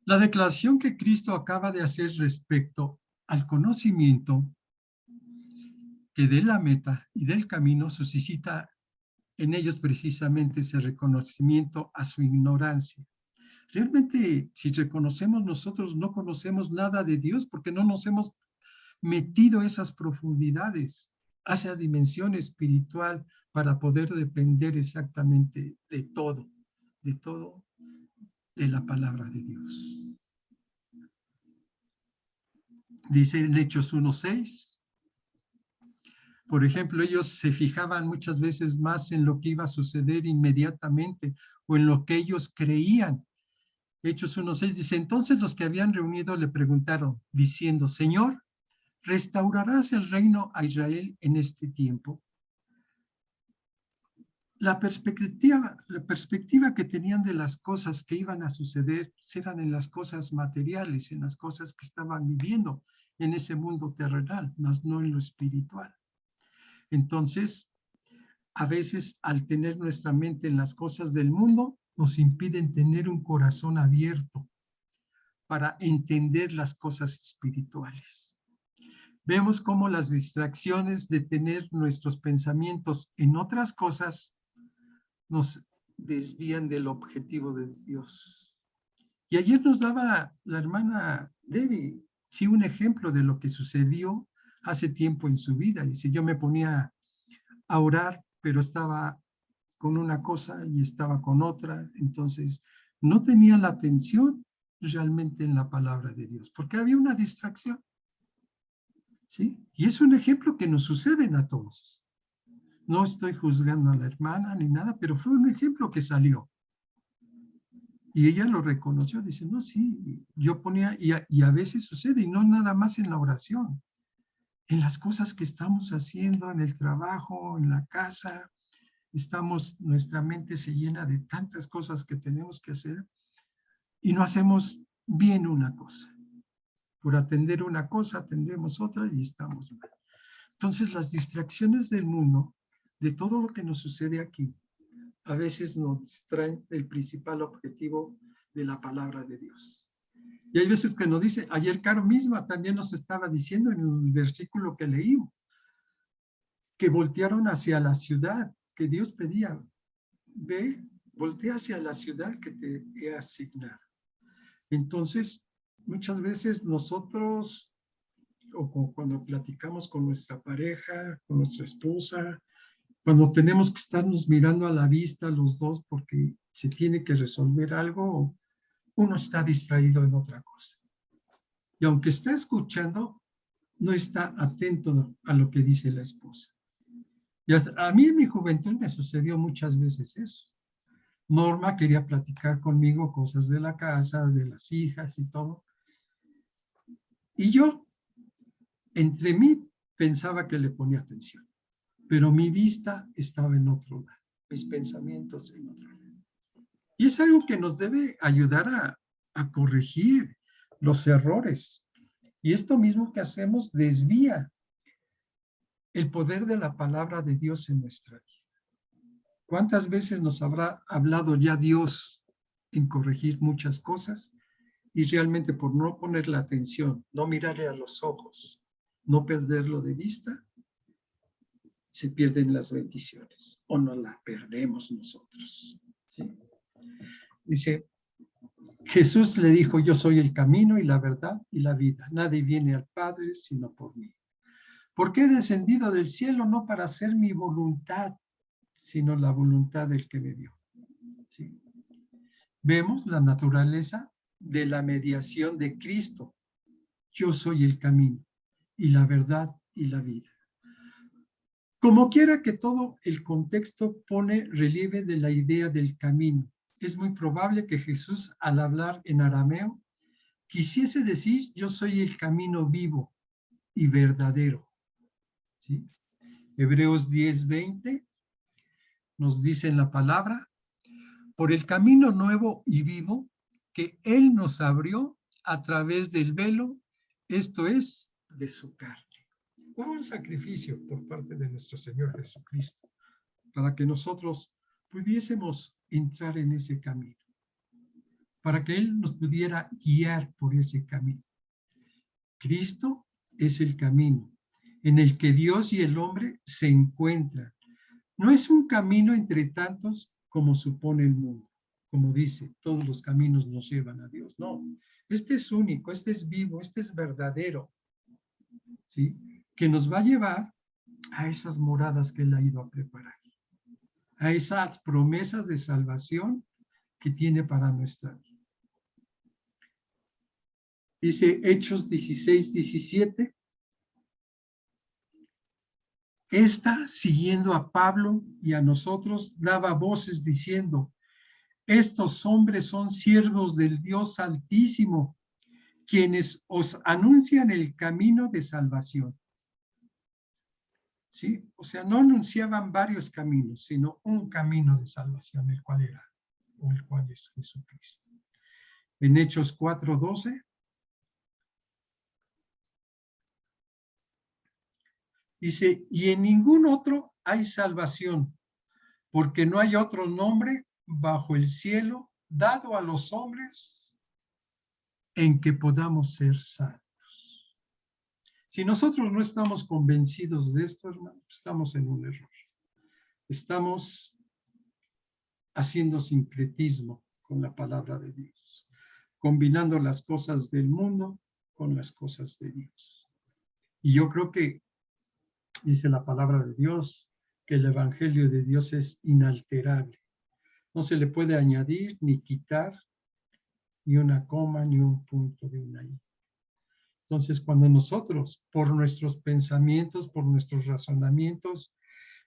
La declaración que Cristo acaba de hacer respecto al conocimiento que de la meta y del camino suscita en ellos precisamente ese reconocimiento a su ignorancia. Realmente, si reconocemos nosotros, no conocemos nada de Dios porque no nos hemos metido a esas profundidades, a esa dimensión espiritual para poder depender exactamente de todo de la palabra de Dios. Dice en Hechos 1:6, por ejemplo, ellos se fijaban muchas veces más en lo que iba a suceder inmediatamente o en lo que ellos creían. Hechos 1:6 dice, entonces los que habían reunido le preguntaron, diciendo, Señor, ¿Restaurarás el reino a Israel en este tiempo? La perspectiva que tenían de las cosas que iban a suceder eran en las cosas materiales, en las cosas que estaban viviendo en ese mundo terrenal, mas no en lo espiritual. Entonces, a veces al tener nuestra mente en las cosas del mundo, nos impiden tener un corazón abierto para entender las cosas espirituales. Vemos cómo las distracciones de tener nuestros pensamientos en otras cosas nos desvían del objetivo de Dios. Y ayer nos daba la hermana Debbie, sí, un ejemplo de lo que sucedió hace tiempo en su vida. Dice, yo me ponía a orar, pero estaba con una cosa y estaba con otra, entonces no tenía la atención realmente en la palabra de Dios, porque había una distracción. ¿Sí? Y es un ejemplo que nos sucede a todos. No estoy juzgando a la hermana ni nada, pero fue un ejemplo que salió. Y ella lo reconoció, dice, no, sí, yo ponía, y a veces sucede, y no nada más en la oración, en las cosas que estamos haciendo, en el trabajo, en la casa, nuestra mente se llena de tantas cosas que tenemos que hacer, y no hacemos bien una cosa. Por atender una cosa, atendemos otra y estamos mal. Entonces, las distracciones del mundo, de todo lo que nos sucede aquí, a veces nos distraen del principal objetivo de la palabra de Dios. Y hay veces que nos dice, ayer Caro misma también nos estaba diciendo en el versículo que leímos, que voltearon hacia la ciudad, que Dios pedía, ve, voltea hacia la ciudad que te he asignado. Entonces, muchas veces nosotros, o cuando platicamos con nuestra pareja, con nuestra esposa, cuando tenemos que estarnos mirando a la vista los dos porque se tiene que resolver algo, uno está distraído en otra cosa. Y aunque está escuchando, no está atento a lo que dice la esposa. Y a mí en mi juventud me sucedió muchas veces eso. Norma quería platicar conmigo cosas de la casa, de las hijas y todo. Y yo, entre mí, pensaba que le ponía atención. Pero mi vista estaba en otro lado, mis pensamientos en otro lado. Y es algo que nos debe ayudar a corregir los errores. Y esto mismo que hacemos desvía el poder de la palabra de Dios en nuestra vida. ¿Cuántas veces nos habrá hablado ya Dios en corregir muchas cosas? Y realmente por no ponerle atención, no mirarle a los ojos, no perderlo de vista, se pierden las bendiciones o no las perdemos nosotros. ¿Sí? Dice, Jesús le dijo, yo soy el camino y la verdad y la vida. Nadie viene al Padre sino por mí. Porque he descendido del cielo no para hacer mi voluntad, sino la voluntad del que me dio. ¿Sí? Vemos la naturaleza de la mediación de Cristo. Yo soy el camino y la verdad y la vida. Como quiera que todo el contexto pone relieve de la idea del camino. Es muy probable que Jesús, al hablar en arameo, quisiese decir, yo soy el camino vivo y verdadero. ¿Sí? Hebreos 10:20 nos dice en la palabra, por el camino nuevo y vivo que Él nos abrió a través del velo, esto es, de su carne. Un sacrificio por parte de nuestro Señor Jesucristo para que nosotros pudiésemos entrar en ese camino, para que Él nos pudiera guiar por ese camino. Cristo es el camino en el que Dios y el hombre se encuentran. No es un camino entre tantos como supone el mundo, como dice, todos los caminos nos llevan a Dios. No, este es único, este es vivo, este es verdadero, ¿sí? Que nos va a llevar a esas moradas que Él ha ido a preparar, a esas promesas de salvación que tiene para nuestra vida. Dice Hechos 16:17. Esta, siguiendo a Pablo y a nosotros, daba voces diciendo, estos hombres son siervos del Dios Altísimo, quienes os anuncian el camino de salvación. ¿Sí? O sea, no anunciaban varios caminos, sino un camino de salvación, el cual era, o el cual es Jesucristo. En Hechos 4:12, dice, y en ningún otro hay salvación, porque no hay otro nombre bajo el cielo dado a los hombres en que podamos ser salvos. Si nosotros no estamos convencidos de esto, hermano, estamos en un error. Estamos haciendo sincretismo con la palabra de Dios, combinando las cosas del mundo con las cosas de Dios. Y yo creo que dice la palabra de Dios que el evangelio de Dios es inalterable. No se le puede añadir ni quitar ni una coma ni un punto de una i. Entonces, cuando nosotros, por nuestros pensamientos, por nuestros razonamientos,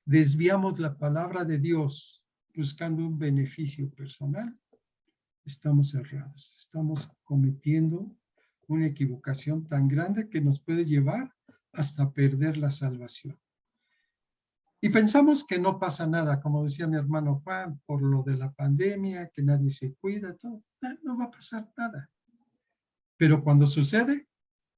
desviamos la palabra de Dios buscando un beneficio personal, estamos errados. Estamos cometiendo una equivocación tan grande que nos puede llevar hasta perder la salvación. Y pensamos que no pasa nada, como decía mi hermano Juan, por lo de la pandemia, que nadie se cuida, todo. No va a pasar nada. Pero cuando sucede,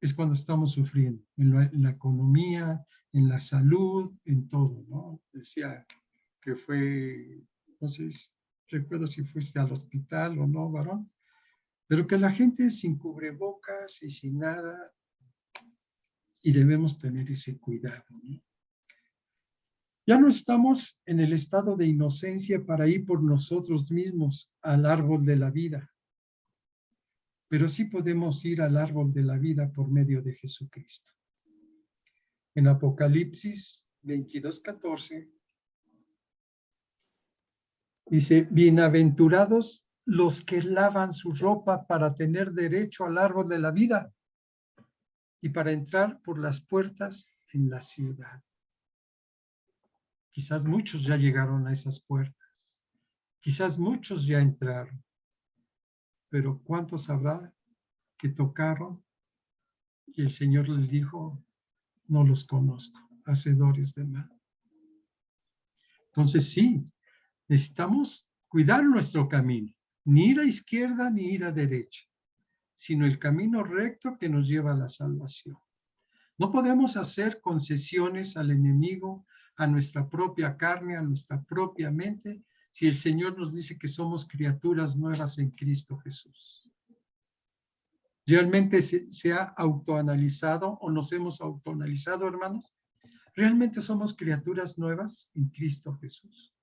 es cuando estamos sufriendo, en la economía, en la salud, en todo, ¿no? Decía que fue, no sé, recuerdo si fuiste al hospital o no, varón, pero que la gente sin cubrebocas y sin nada, y debemos tener ese cuidado, ¿no? Ya no estamos en el estado de inocencia para ir por nosotros mismos al árbol de la vida, pero sí podemos ir al árbol de la vida por medio de Jesucristo. En Apocalipsis 22:14 dice, bienaventurados los que lavan su ropa para tener derecho al árbol de la vida y para entrar por las puertas en la ciudad. Quizás muchos ya llegaron a esas puertas. Quizás muchos ya entraron. Pero ¿cuántos habrá que tocaron? Y el Señor les dijo, no los conozco, hacedores de mal. Entonces sí, necesitamos cuidar nuestro camino. Ni ir a izquierda ni ir a derecha, sino el camino recto que nos lleva a la salvación. No podemos hacer concesiones al enemigo, a nuestra propia carne, a nuestra propia mente, si el Señor nos dice que somos criaturas nuevas en Cristo Jesús. ¿Realmente se ha autoanalizado o nos hemos autoanalizado, hermanos? ¿Realmente somos criaturas nuevas en Cristo Jesús?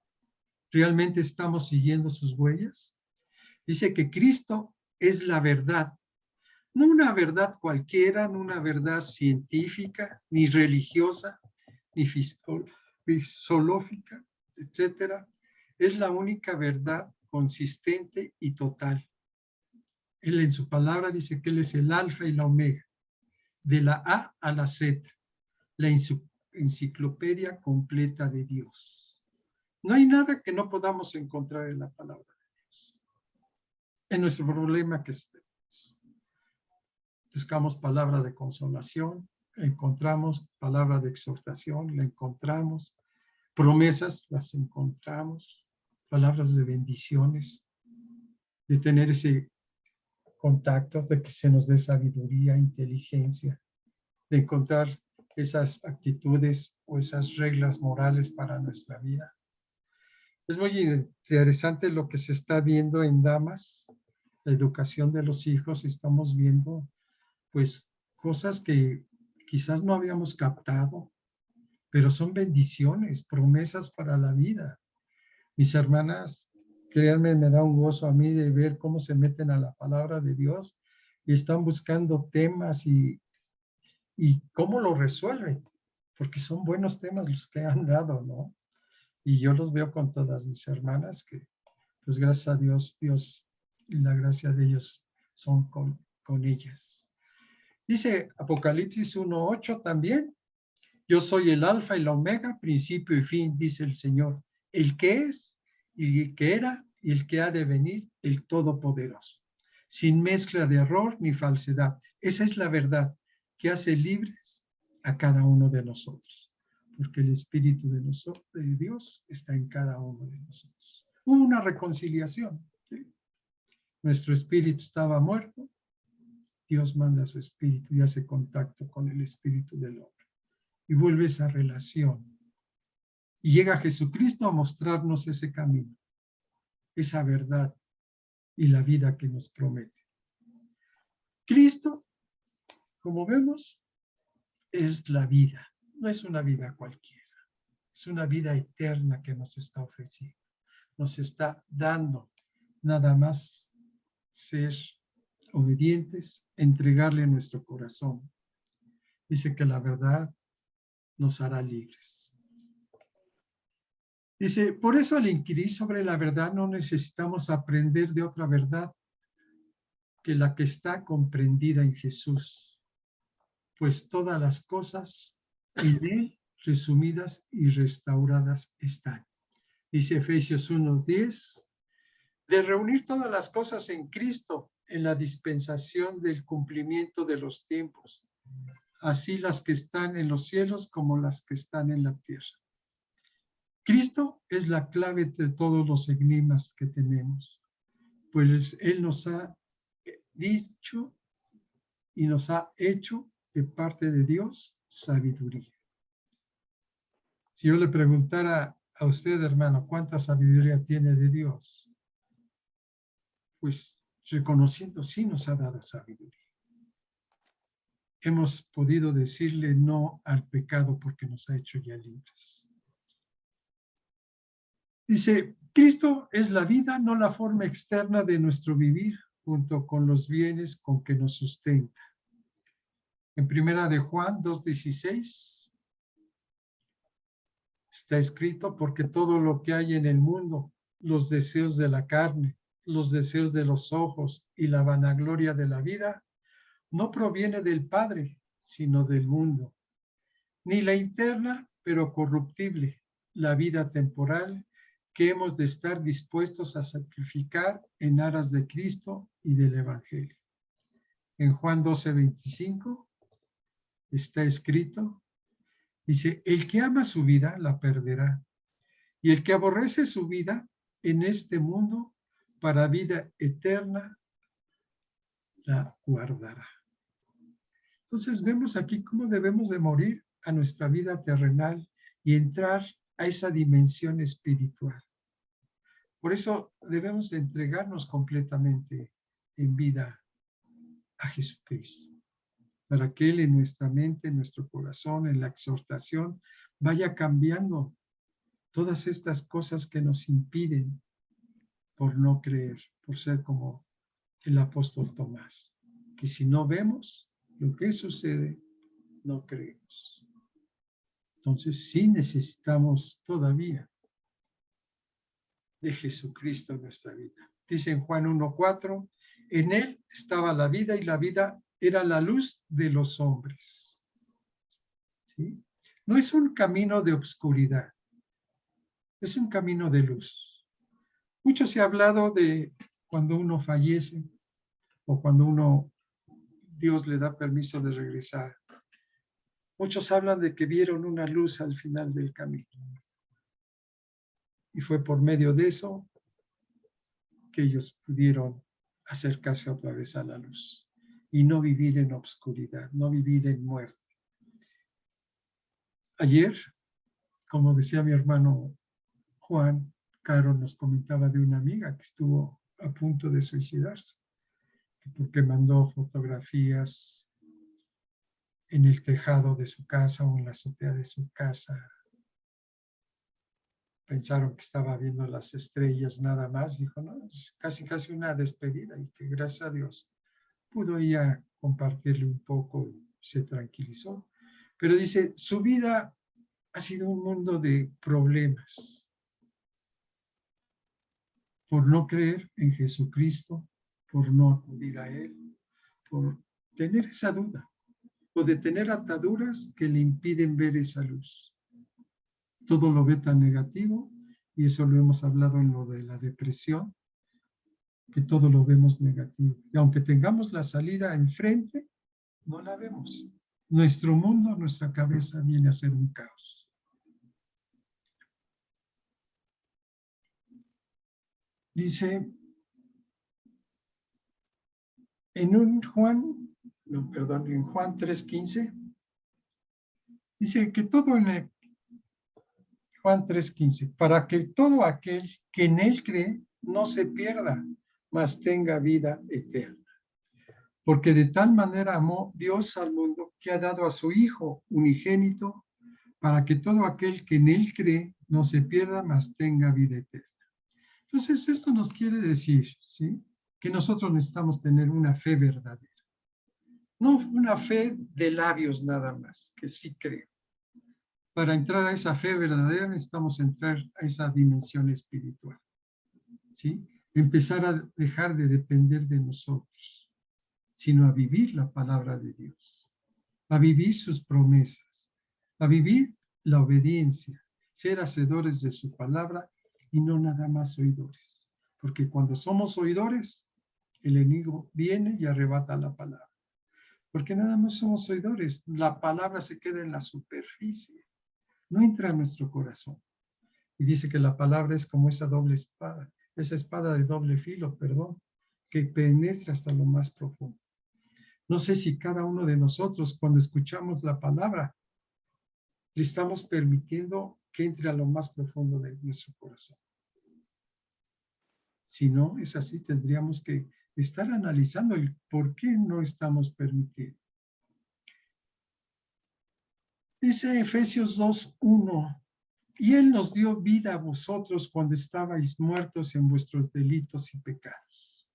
¿Realmente estamos siguiendo sus huellas? Dice que Cristo es la verdad. No una verdad cualquiera, no una verdad científica, ni religiosa, ni filosófica, etcétera. Es la única verdad consistente y total. Él en su palabra dice que Él es el alfa y la omega, de la A a la Z, la enciclopedia completa de Dios. No hay nada que no podamos encontrar en la palabra de Dios. En nuestro problema que estemos. Buscamos palabra de consolación, encontramos palabra de exhortación, la encontramos. Promesas, las encontramos. Palabras de bendiciones, de tener ese contacto, de que se nos dé sabiduría, inteligencia, de encontrar esas actitudes o esas reglas morales para nuestra vida. Es muy interesante lo que se está viendo en Damas, la educación de los hijos. Estamos viendo pues cosas que quizás no habíamos captado, pero son bendiciones, promesas para la vida. Mis hermanas, créanme, me da un gozo a mí de ver cómo se meten a la palabra de Dios y están buscando temas y cómo lo resuelven, porque son buenos temas los que han dado, ¿no? Y yo los veo con todas mis hermanas que, pues gracias a Dios, Dios y la gracia de ellos son con ellas. Dice Apocalipsis 1:8 también, yo soy el alfa y la omega, principio y fin, dice el Señor, el que es y el que era y el que ha de venir, el Todopoderoso. sin mezcla de error ni falsedad. Esa es la verdad que hace libres a cada uno de nosotros, porque el Espíritu de Dios está en cada uno de nosotros. Hubo una reconciliación, ¿sí? Nuestro espíritu estaba muerto, Dios manda a su espíritu y hace contacto con el espíritu del hombre y vuelve esa relación. Y llega Jesucristo a mostrarnos ese camino, esa verdad y la vida que nos promete. Cristo, como vemos, es la vida, no es una vida cualquiera, es una vida eterna que nos está ofreciendo, nos está dando nada más ser obedientes, entregarle nuestro corazón. Dice que la verdad nos hará libres. Dice, por eso al inquirir sobre la verdad no necesitamos aprender de otra verdad que la que está comprendida en Jesús, pues todas las cosas en él resumidas y restauradas están. Dice Efesios 1:10, de reunir todas las cosas en Cristo en la dispensación del cumplimiento de los tiempos, así las que están en los cielos como las que están en la tierra. Cristo es la clave de todos los enigmas que tenemos, pues Él nos ha dicho y nos ha hecho de parte de Dios sabiduría. Si yo le preguntara a usted, hermano, ¿cuánta sabiduría tiene de Dios? Pues reconociendo, sí nos ha dado sabiduría. Hemos podido decirle no al pecado porque nos ha hecho ya libres. Dice, Cristo es la vida, no la forma externa de nuestro vivir, junto con los bienes con que nos sustenta. En primera de Juan 2:16 está escrito, porque todo lo que hay en el mundo, los deseos de la carne, los deseos de los ojos y la vanagloria de la vida, no proviene del Padre, sino del mundo. Ni la interna, pero corruptible, la vida temporal, que hemos de estar dispuestos a sacrificar en aras de Cristo y del Evangelio. En Juan 12:25 está escrito, dice, el que ama su vida la perderá, y el que aborrece su vida en este mundo para vida eterna la guardará. Entonces vemos aquí cómo debemos de morir a nuestra vida terrenal y entrar a esa dimensión espiritual. Por eso debemos de entregarnos completamente en vida a Jesucristo, para que Él en nuestra mente, en nuestro corazón, en la exhortación, vaya cambiando todas estas cosas que nos impiden por no creer, por ser como el apóstol Tomás, que si no vemos lo que sucede, no creemos. Entonces sí necesitamos todavía de Jesucristo en nuestra vida. Dice en Juan 1:4, en Él estaba la vida y la vida era la luz de los hombres. ¿Sí? No es un camino de oscuridad, es un camino de luz. Mucho se ha hablado de cuando uno fallece o cuando Dios le da permiso de regresar. Muchos hablan de que vieron una luz al final del camino. Y fue por medio de eso que ellos pudieron acercarse otra vez a la luz y no vivir en obscuridad, no vivir en muerte. Ayer, como decía mi hermano Juan, Caro nos comentaba de una amiga que estuvo a punto de suicidarse, porque mandó fotografías en el tejado de su casa o en la azotea de su casa. Pensaron que estaba viendo las estrellas nada más. Dijo, no, es casi una despedida y que gracias a Dios pudo ella compartirle un poco y se tranquilizó. Pero dice, su vida ha sido un mundo de problemas por no creer en Jesucristo, por no acudir a Él, por tener esa duda o de tener ataduras que le impiden ver esa luz. Todo lo ve tan negativo, y eso lo hemos hablado en lo de la depresión, que todo lo vemos negativo. Y aunque tengamos la salida enfrente, no la vemos. Nuestro mundo, nuestra cabeza viene a ser un caos. Dice en Juan 3:15, dice que todo en Juan 3:15, para que todo aquel que en él cree no se pierda, mas tenga vida eterna. Porque de tal manera amó Dios al mundo que ha dado a su Hijo unigénito para que todo aquel que en él cree no se pierda, mas tenga vida eterna. Entonces, esto nos quiere decir, ¿sí?, que nosotros necesitamos tener una fe verdadera. No una fe de labios nada más, que sí creo. Para entrar a esa fe verdadera necesitamos entrar a esa dimensión espiritual, ¿sí? Empezar a dejar de depender de nosotros, sino a vivir la palabra de Dios, a vivir sus promesas, a vivir la obediencia, ser hacedores de su palabra y no nada más oidores. Porque cuando somos oidores, el enemigo viene y arrebata la palabra. Porque nada más somos oidores, la palabra se queda en la superficie, no entra en nuestro corazón. Y dice que la palabra es como esa doble espada, esa espada de doble filo, que penetra hasta lo más profundo. No sé si cada uno de nosotros, cuando escuchamos la palabra, le estamos permitiendo que entre a lo más profundo de nuestro corazón. Si no es así, tendríamos que estar analizando el por qué no estamos permitiendo. Dice Efesios 2:1, y Él nos dio vida a vosotros cuando estabais muertos en vuestros delitos y pecados,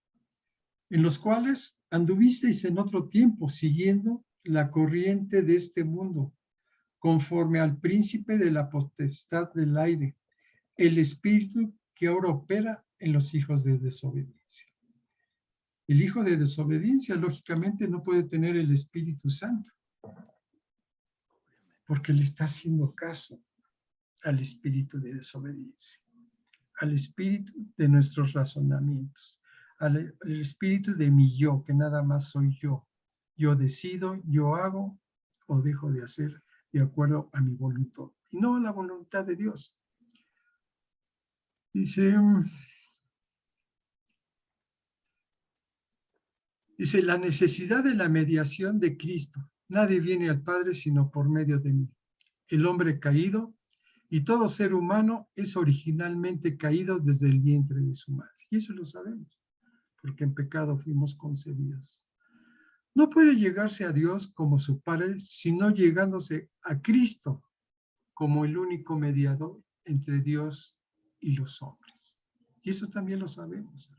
en los cuales anduvisteis en otro tiempo, siguiendo la corriente de este mundo, conforme al príncipe de la potestad del aire, el espíritu que ahora opera en los hijos de desobediencia. El hijo de desobediencia, lógicamente, no puede tener el Espíritu Santo, porque le está haciendo caso al espíritu de desobediencia, al espíritu de nuestros razonamientos, al espíritu de mi yo, que nada más soy yo. Yo decido, yo hago o dejo de hacer de acuerdo a mi voluntad, y no a la voluntad de Dios. Dice, la necesidad de la mediación de Cristo. Nadie viene al Padre sino por medio de mí. El hombre caído y todo ser humano es originalmente caído desde el vientre de su madre. Y eso lo sabemos, porque en pecado fuimos concebidos. No puede llegarse a Dios como su Padre, sino llegándose a Cristo como el único mediador entre Dios y los hombres. Y eso también lo sabemos.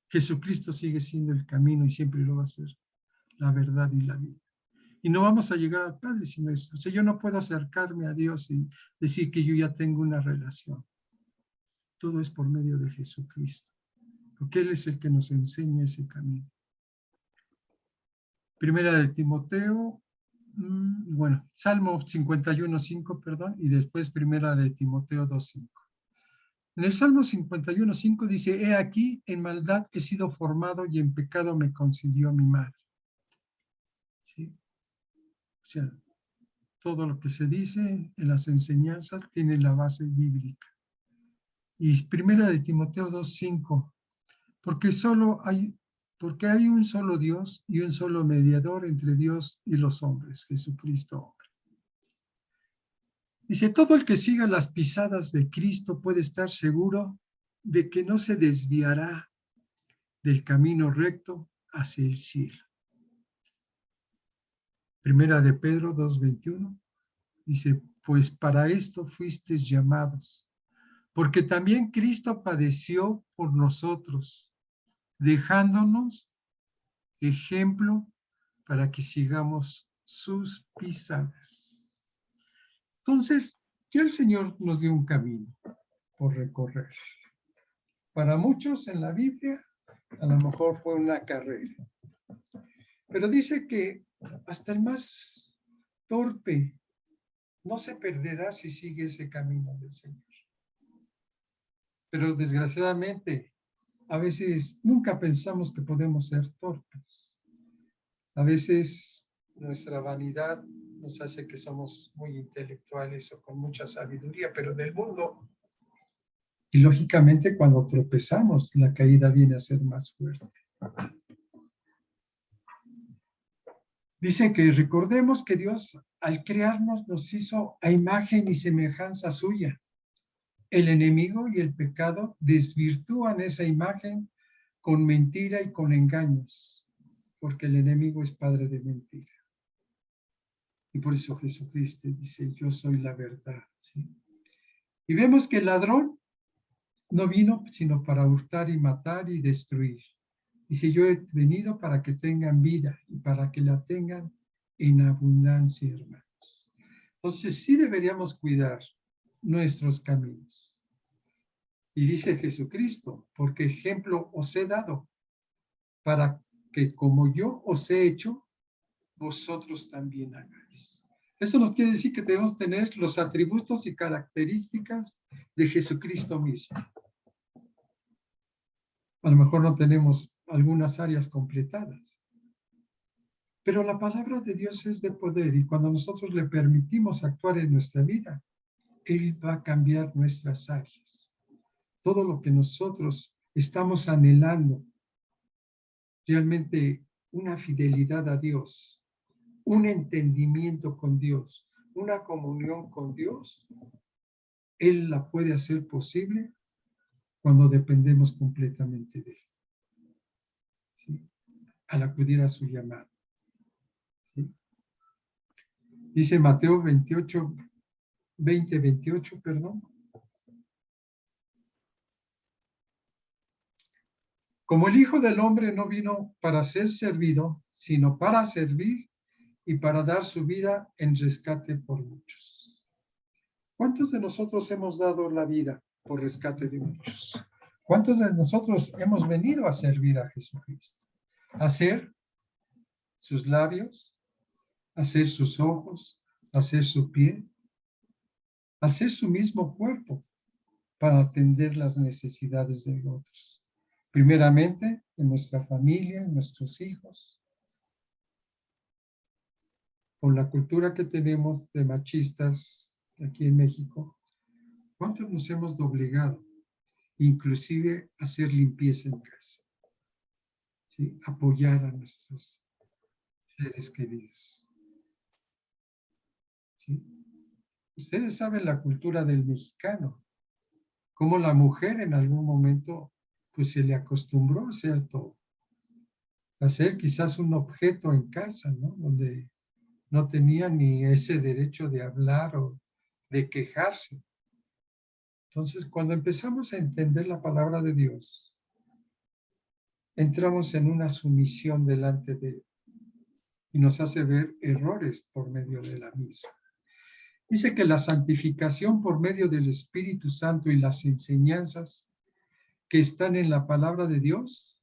Jesucristo sigue siendo el camino y siempre lo va a ser, la verdad y la vida. Y no vamos a llegar al Padre sino eso. O sea, yo no puedo acercarme a Dios y decir que yo ya tengo una relación. Todo es por medio de Jesucristo, porque Él es el que nos enseña ese camino. Primera de Timoteo, Salmo 51:5, perdón, y después Primera de Timoteo 2:5. En el Salmo 51:5 dice, he aquí, en maldad he sido formado y en pecado me concibió mi madre. ¿Sí? O sea, todo lo que se dice en las enseñanzas tiene la base bíblica. Y Primera de Timoteo 2:5, porque hay un solo Dios y un solo mediador entre Dios y los hombres, Jesucristo hombre. Dice, todo el que siga las pisadas de Cristo puede estar seguro de que no se desviará del camino recto hacia el cielo. Primera de Pedro 2:21 dice, pues para esto fuisteis llamados, porque también Cristo padeció por nosotros, dejándonos ejemplo para que sigamos sus pisadas. Entonces, ya el Señor nos dio un camino por recorrer. Para muchos en la Biblia, a lo mejor fue una carrera. Pero dice que hasta el más torpe no se perderá si sigue ese camino del Señor. Pero desgraciadamente, a veces nunca pensamos que podemos ser torpes. A veces nuestra vanidad nos hace que somos muy intelectuales o con mucha sabiduría, pero del mundo. Y lógicamente cuando tropezamos, la caída viene a ser más fuerte. Dice que recordemos que Dios al crearnos nos hizo a imagen y semejanza suya. El enemigo y el pecado desvirtúan esa imagen con mentira y con engaños, porque el enemigo es padre de mentira. Y por eso Jesucristo dice, yo soy la verdad. ¿Sí? Y vemos que el ladrón no vino sino para hurtar y matar y destruir. Dice, yo he venido para que tengan vida y para que la tengan en abundancia, hermanos. Entonces sí deberíamos cuidar nuestros caminos. Y dice Jesucristo, porque ejemplo os he dado, para que como yo os he hecho, vosotros también hagáis. Eso nos quiere decir que debemos tener los atributos y características de Jesucristo mismo. A lo mejor no tenemos algunas áreas completadas, pero la palabra de Dios es de poder y cuando nosotros le permitimos actuar en nuestra vida, Él va a cambiar nuestras áreas. Todo lo que nosotros estamos anhelando, realmente una fidelidad a Dios, un entendimiento con Dios, una comunión con Dios, Él la puede hacer posible cuando dependemos completamente de Él. ¿Sí? Al acudir a su llamado. ¿Sí? Dice Mateo 28, perdón. Como el Hijo del Hombre no vino para ser servido, sino para servir y para dar su vida en rescate por muchos. ¿Cuántos de nosotros hemos dado la vida por rescate de muchos? ¿Cuántos de nosotros hemos venido a servir a Jesucristo? A ser sus labios, a ser sus ojos, a ser su piel, a ser su mismo cuerpo para atender las necesidades de otros. Primeramente, en nuestra familia, en nuestros hijos. Con la cultura que tenemos de machistas aquí en México, ¿cuántos nos hemos doblegado? Inclusive hacer limpieza en casa. ¿Sí? Apoyar a nuestros seres queridos. ¿Sí? Ustedes saben la cultura del mexicano, cómo la mujer en algún momento pues se le acostumbró a hacer todo. A ser quizás un objeto en casa, ¿no? Donde no tenía ni ese derecho de hablar o de quejarse. Entonces, cuando empezamos a entender la palabra de Dios, entramos en una sumisión delante de Él y nos hace ver errores por medio de la misma. Dice que la santificación por medio del Espíritu Santo y las enseñanzas que están en la palabra de Dios,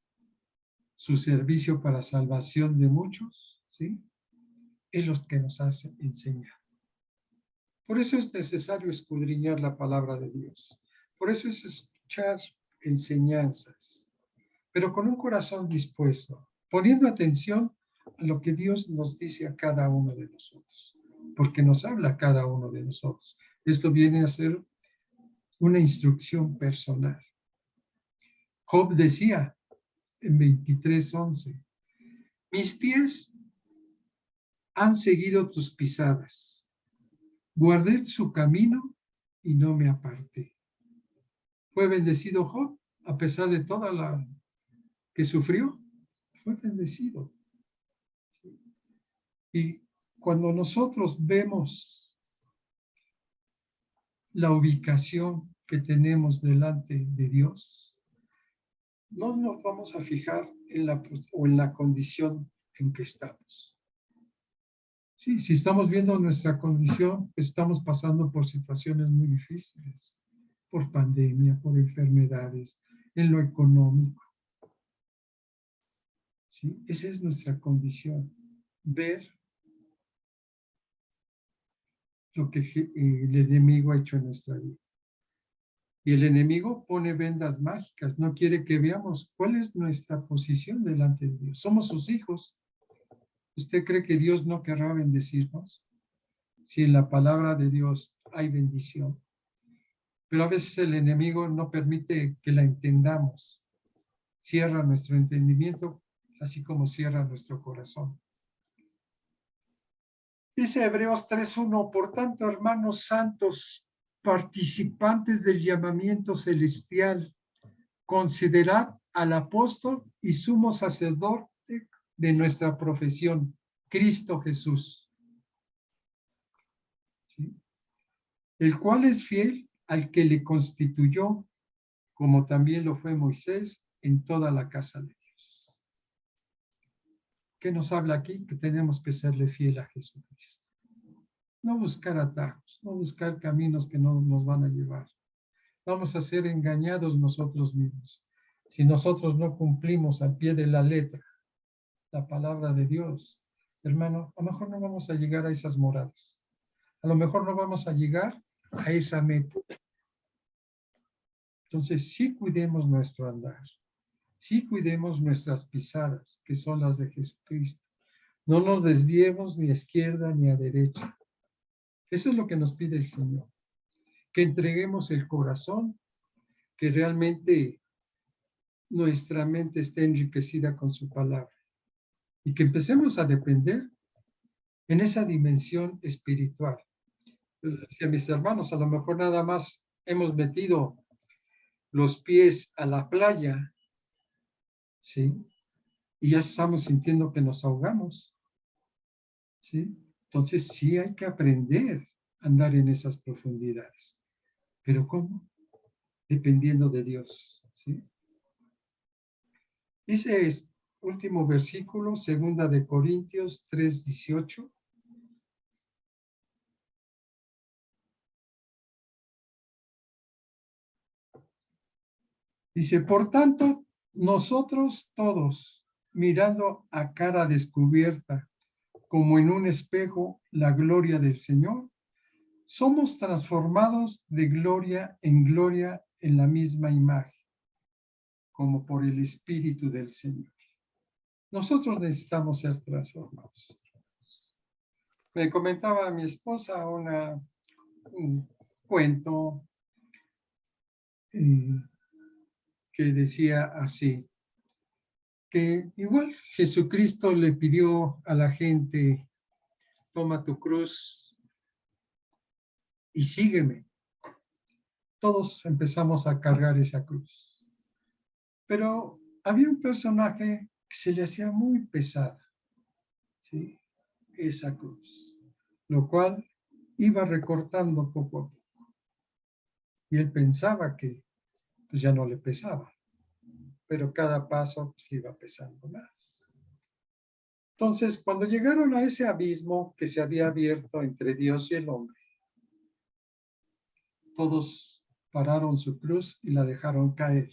su servicio para salvación de muchos, ¿sí? Es lo que nos hace enseñar. Por eso es necesario escudriñar la palabra de Dios. Por eso es escuchar enseñanzas, pero con un corazón dispuesto, poniendo atención a lo que Dios nos dice a cada uno de nosotros, porque nos habla a cada uno de nosotros. Esto viene a ser una instrucción personal. Job decía en 23:11, mis pies han seguido tus pisadas, guardé su camino y no me aparté. Fue bendecido Job, a pesar de toda la que sufrió, fue bendecido. Y cuando nosotros vemos la ubicación que tenemos delante de Dios, no nos vamos a fijar en la condición en que estamos. Sí, si estamos viendo nuestra condición, estamos pasando por situaciones muy difíciles, por pandemia, por enfermedades, en lo económico. ¿Sí? Esa es nuestra condición, ver lo que el enemigo ha hecho en nuestra vida. Y el enemigo pone vendas mágicas, no quiere que veamos cuál es nuestra posición delante de Dios. Somos sus hijos. ¿Usted cree que Dios no querrá bendecirnos? Si en la palabra de Dios hay bendición. Pero a veces el enemigo no permite que la entendamos. Cierra nuestro entendimiento, así como cierra nuestro corazón. Dice Hebreos 3:1, por tanto, hermanos santos, participantes del llamamiento celestial, considerad al apóstol y sumo sacerdote de nuestra profesión, Cristo Jesús, ¿sí? El cual es fiel al que le constituyó, como también lo fue Moisés en toda la casa de Dios. ¿Qué nos habla aquí? Que tenemos que serle fiel a Jesucristo. No buscar atajos, no buscar caminos que no nos van a llevar. Vamos a ser engañados nosotros mismos. Si nosotros no cumplimos al pie de la letra la palabra de Dios, hermano, a lo mejor no vamos a llegar a esas moradas. A lo mejor no vamos a llegar a esa meta. Entonces, sí cuidemos nuestro andar. Sí cuidemos nuestras pisadas, que son las de Jesucristo. No nos desviemos ni a izquierda ni a derecha. Eso es lo que nos pide el Señor. Que entreguemos el corazón, que realmente nuestra mente esté enriquecida con su palabra y que empecemos a depender en esa dimensión espiritual. Decía, mis hermanos, a lo mejor nada más hemos metido los pies a la playa, ¿sí? Y ya estamos sintiendo que nos ahogamos, ¿sí? Entonces sí hay que aprender a andar en esas profundidades. ¿Pero cómo? Dependiendo de Dios, ¿sí? Dice último versículo, 2 de Corintios 3:18. Dice, por tanto, nosotros todos, mirando a cara descubierta, como en un espejo, la gloria del Señor, somos transformados de gloria en la misma imagen, como por el Espíritu del Señor. Nosotros necesitamos ser transformados. Me comentaba mi esposa un cuento que decía así, que igual Jesucristo le pidió a la gente, toma tu cruz y sígueme. Todos empezamos a cargar esa cruz. Pero había un personaje que se le hacía muy pesada, ¿sí? Esa cruz, lo cual iba recortando poco a poco. Y él pensaba que pues, ya no le pesaba, pero cada paso pues, iba pesando más. Entonces, cuando llegaron a ese abismo que se había abierto entre Dios y el hombre, todos pararon su cruz y la dejaron caer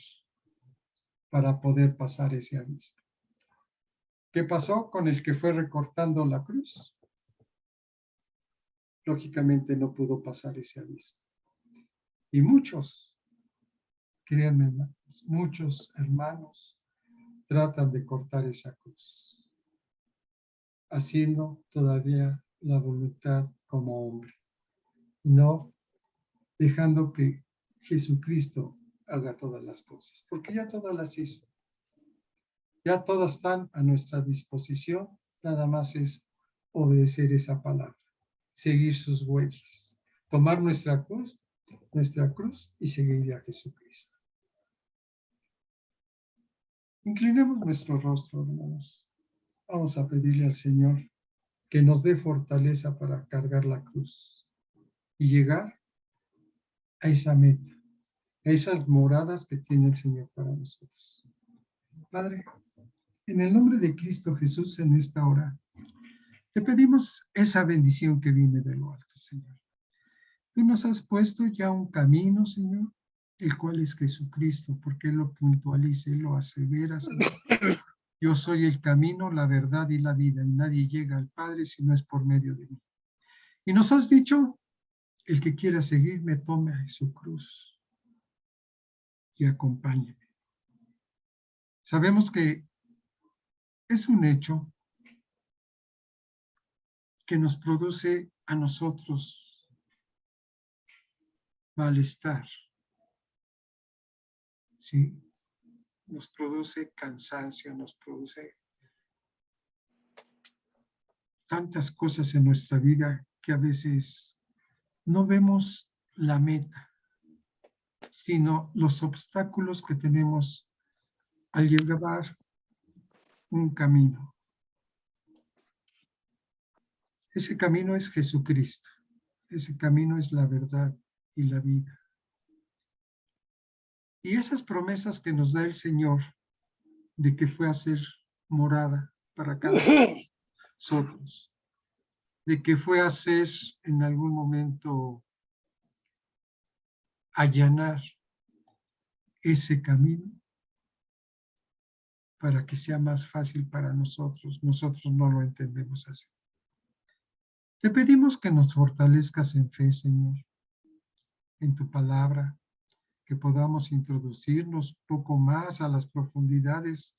para poder pasar ese abismo. ¿Qué pasó con el que fue recortando la cruz? Lógicamente no pudo pasar ese abismo. Y muchos, créanme, hermanos, muchos hermanos tratan de cortar esa cruz, haciendo todavía la voluntad como hombre, no dejando que Jesucristo haga todas las cosas, porque ya todas las hizo. Ya todas están a nuestra disposición, nada más es obedecer esa palabra, seguir sus huellas, tomar nuestra cruz y seguir a Jesucristo. Inclinemos nuestro rostro, hermanos. Vamos a pedirle al Señor que nos dé fortaleza para cargar la cruz y llegar a esa meta, a esas moradas que tiene el Señor para nosotros. Padre, en el nombre de Cristo Jesús en esta hora, te pedimos esa bendición que viene de lo alto, Señor. Tú nos has puesto ya un camino, Señor, el cual es Jesucristo, porque Él lo puntualiza, Él lo asevera, Señor. Yo soy el camino, la verdad y la vida, y nadie llega al Padre si no es por medio de mí. Y nos has dicho, el que quiera seguirme, tome su cruz y acompáñame. Sabemos que es un hecho que nos produce a nosotros malestar, ¿sí? Nos produce cansancio, nos produce tantas cosas en nuestra vida que a veces no vemos la meta, sino los obstáculos que tenemos al llevar un camino. Ese camino es Jesucristo. Ese camino es la verdad y la vida. Y esas promesas que nos da el Señor de que fue a ser morada para cada uno de nosotros, de que fue a ser en algún momento allanar ese camino para que sea más fácil para nosotros. Nosotros no lo entendemos así. Te pedimos que nos fortalezcas en fe, Señor, en tu palabra, que podamos introducirnos poco más a las profundidades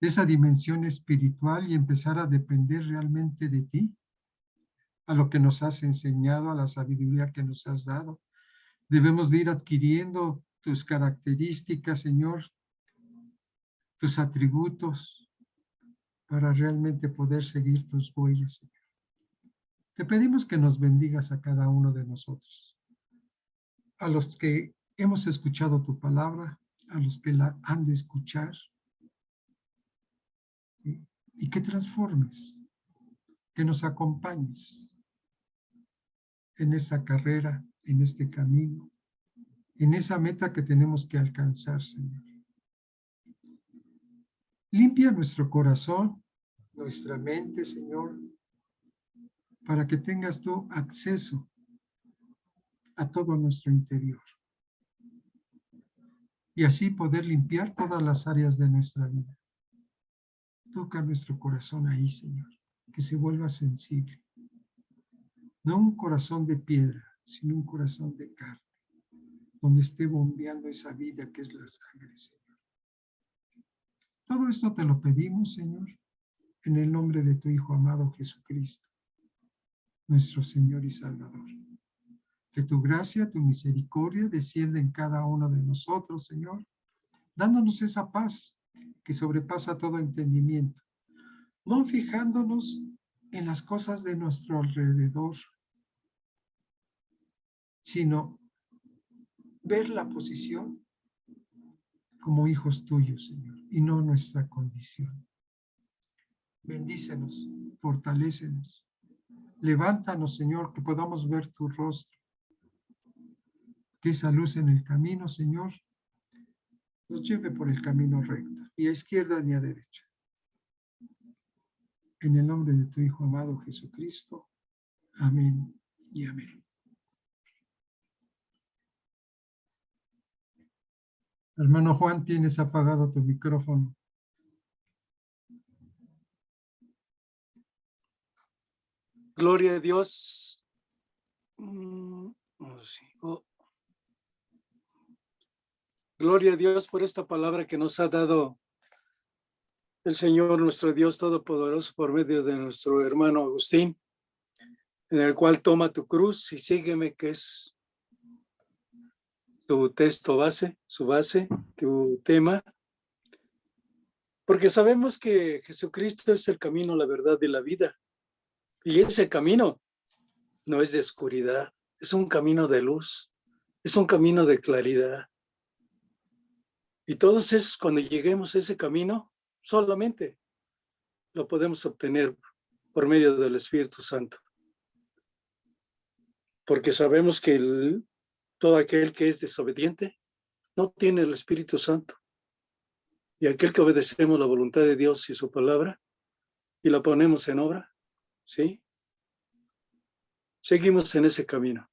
de esa dimensión espiritual y empezar a depender realmente de ti, a lo que nos has enseñado, a la sabiduría que nos has dado. Debemos de ir adquiriendo tus características, Señor, tus atributos, para realmente poder seguir tus huellas, Señor. Te pedimos que nos bendigas a cada uno de nosotros, a los que hemos escuchado tu palabra, a los que la han de escuchar, y que transformes, que nos acompañes en esa carrera, en este camino, en esa meta que tenemos que alcanzar, Señor. Limpia nuestro corazón, nuestra mente, Señor, para que tengas tú acceso a todo nuestro interior. Y así poder limpiar todas las áreas de nuestra vida. Toca nuestro corazón ahí, Señor, que se vuelva sensible. No un corazón de piedra, sino un corazón de carne, donde esté bombeando esa vida que es la sangre, Señor. Todo esto te lo pedimos, Señor, en el nombre de tu Hijo amado Jesucristo, nuestro Señor y Salvador. Que tu gracia, tu misericordia descienda en cada uno de nosotros, Señor, dándonos esa paz que sobrepasa todo entendimiento, no fijándonos en las cosas de nuestro alrededor, sino ver la posición como hijos tuyos, Señor, y no nuestra condición. Bendícenos, fortalécenos, levántanos, Señor, que podamos ver tu rostro, que esa luz en el camino, Señor, nos lleve por el camino recto, ni a izquierda ni a derecha. En el nombre de tu Hijo amado Jesucristo. Amén y amén. Hermano Juan, tienes apagado tu micrófono. Gloria a Dios. Gloria a Dios por esta palabra que nos ha dado el Señor, nuestro Dios Todopoderoso, por medio de nuestro hermano Agustín, en el cual toma tu cruz y sígueme, que es tu texto base, su base, tu tema. Porque sabemos que Jesucristo es el camino, la verdad y la vida. Y ese camino no es de oscuridad, es un camino de luz, es un camino de claridad. Y todos esos, cuando lleguemos a ese camino, solamente lo podemos obtener por medio del Espíritu Santo. Porque sabemos que todo aquel que es desobediente no tiene el Espíritu Santo. Y aquel que obedecemos la voluntad de Dios y su palabra y la ponemos en obra, ¿sí? Seguimos en ese camino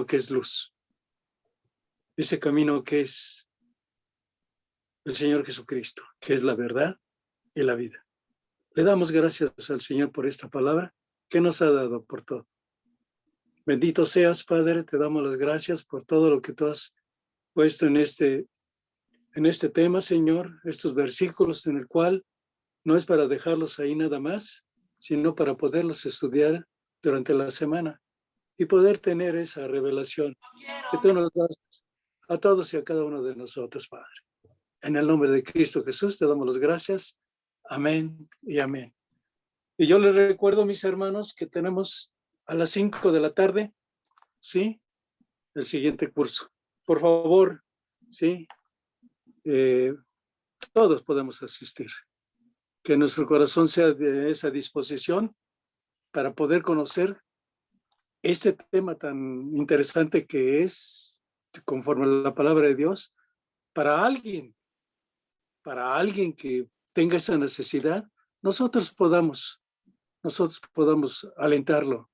que es luz, ese camino que es el Señor Jesucristo, que es la verdad y la vida. Le damos gracias al Señor por esta palabra que nos ha dado por todo. Bendito seas, Padre, te damos las gracias por todo lo que tú has puesto en este tema, Señor, estos versículos en el cual no es para dejarlos ahí nada más, sino para poderlos estudiar durante la semana y poder tener esa revelación que tú nos das a todos y a cada uno de nosotros, Padre. En el nombre de Cristo Jesús te damos las gracias. Amén y amén. Y yo les recuerdo, mis hermanos, que tenemos a las 5 de la tarde, ¿sí? El siguiente curso. Por favor, ¿sí? Todos podemos asistir. Que nuestro corazón sea de esa disposición para poder conocer este tema tan interesante que es, conforme a la palabra de Dios, para alguien que tenga esa necesidad, nosotros podamos alentarlo,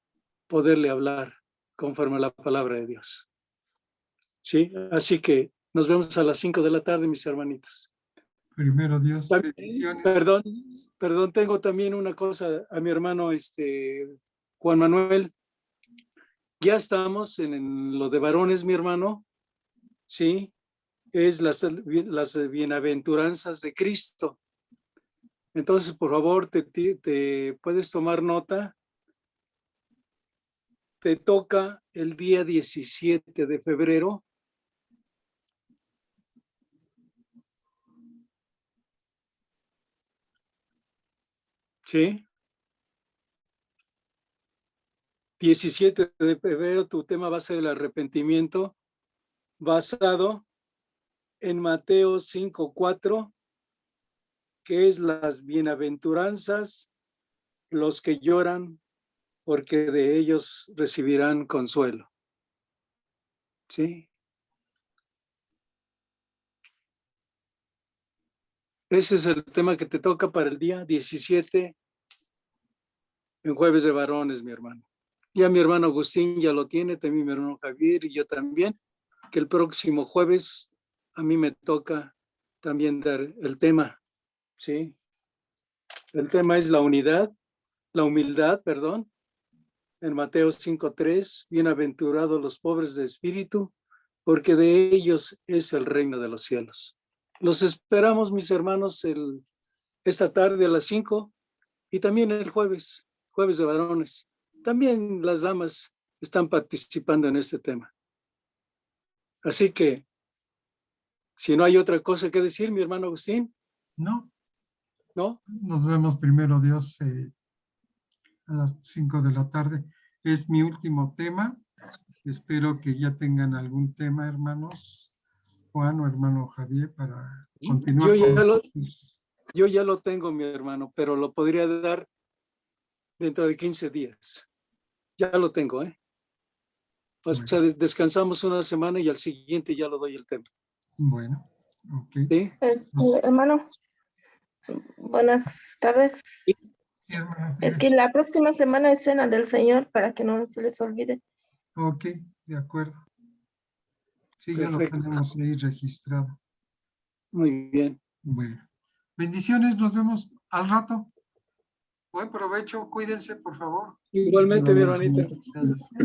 poderle hablar conforme a la palabra de Dios. ¿Sí? Así que nos vemos a las 5 de la tarde, mis hermanitos. Primero Dios. Perdón, tengo también una cosa a mi hermano Juan Manuel. Ya estamos en lo de varones, mi hermano. Sí, es las bienaventuranzas de Cristo. Entonces, por favor, te puedes tomar nota. Te toca el día 17 de febrero. ¿Sí? 17 de febrero, tu tema va a ser el arrepentimiento, basado en Mateo 5:4, que es las bienaventuranzas, los que lloran, porque de ellos recibirán consuelo. ¿Sí? Ese es el tema que te toca para el día 17, en Jueves de Varones, mi hermano. Ya mi hermano Agustín ya lo tiene, también mi hermano Javier y yo también, que el próximo jueves a mí me toca también dar el tema, ¿sí? El tema es la humildad, en Mateo 5:3, bienaventurados los pobres de espíritu, porque de ellos es el reino de los cielos. Los esperamos, mis hermanos, esta tarde a las 5 y también el jueves de varones. También las damas están participando en este tema. Así que, si no hay otra cosa que decir, mi hermano Agustín. No. ¿No? Nos vemos primero Dios a las 5 de la tarde. Es mi último tema. Espero que ya tengan algún tema, hermanos Juan o hermano Javier, para continuar. Yo ya lo tengo, mi hermano, pero lo podría dar dentro de 15 días. Ya lo tengo, ¿eh? O sea, descansamos una semana y al siguiente ya lo doy el tema. Bueno, ok. ¿Sí? Hermano, buenas tardes. Sí, hermano. Es que la próxima semana es Cena del Señor, para que no se les olvide. Ok, de acuerdo. Sí, perfecto. Ya lo tenemos ahí registrado. Muy bien. Bueno, bendiciones, nos vemos al rato. Buen provecho, cuídense, por favor. Igualmente, mi hermanita. Gracias.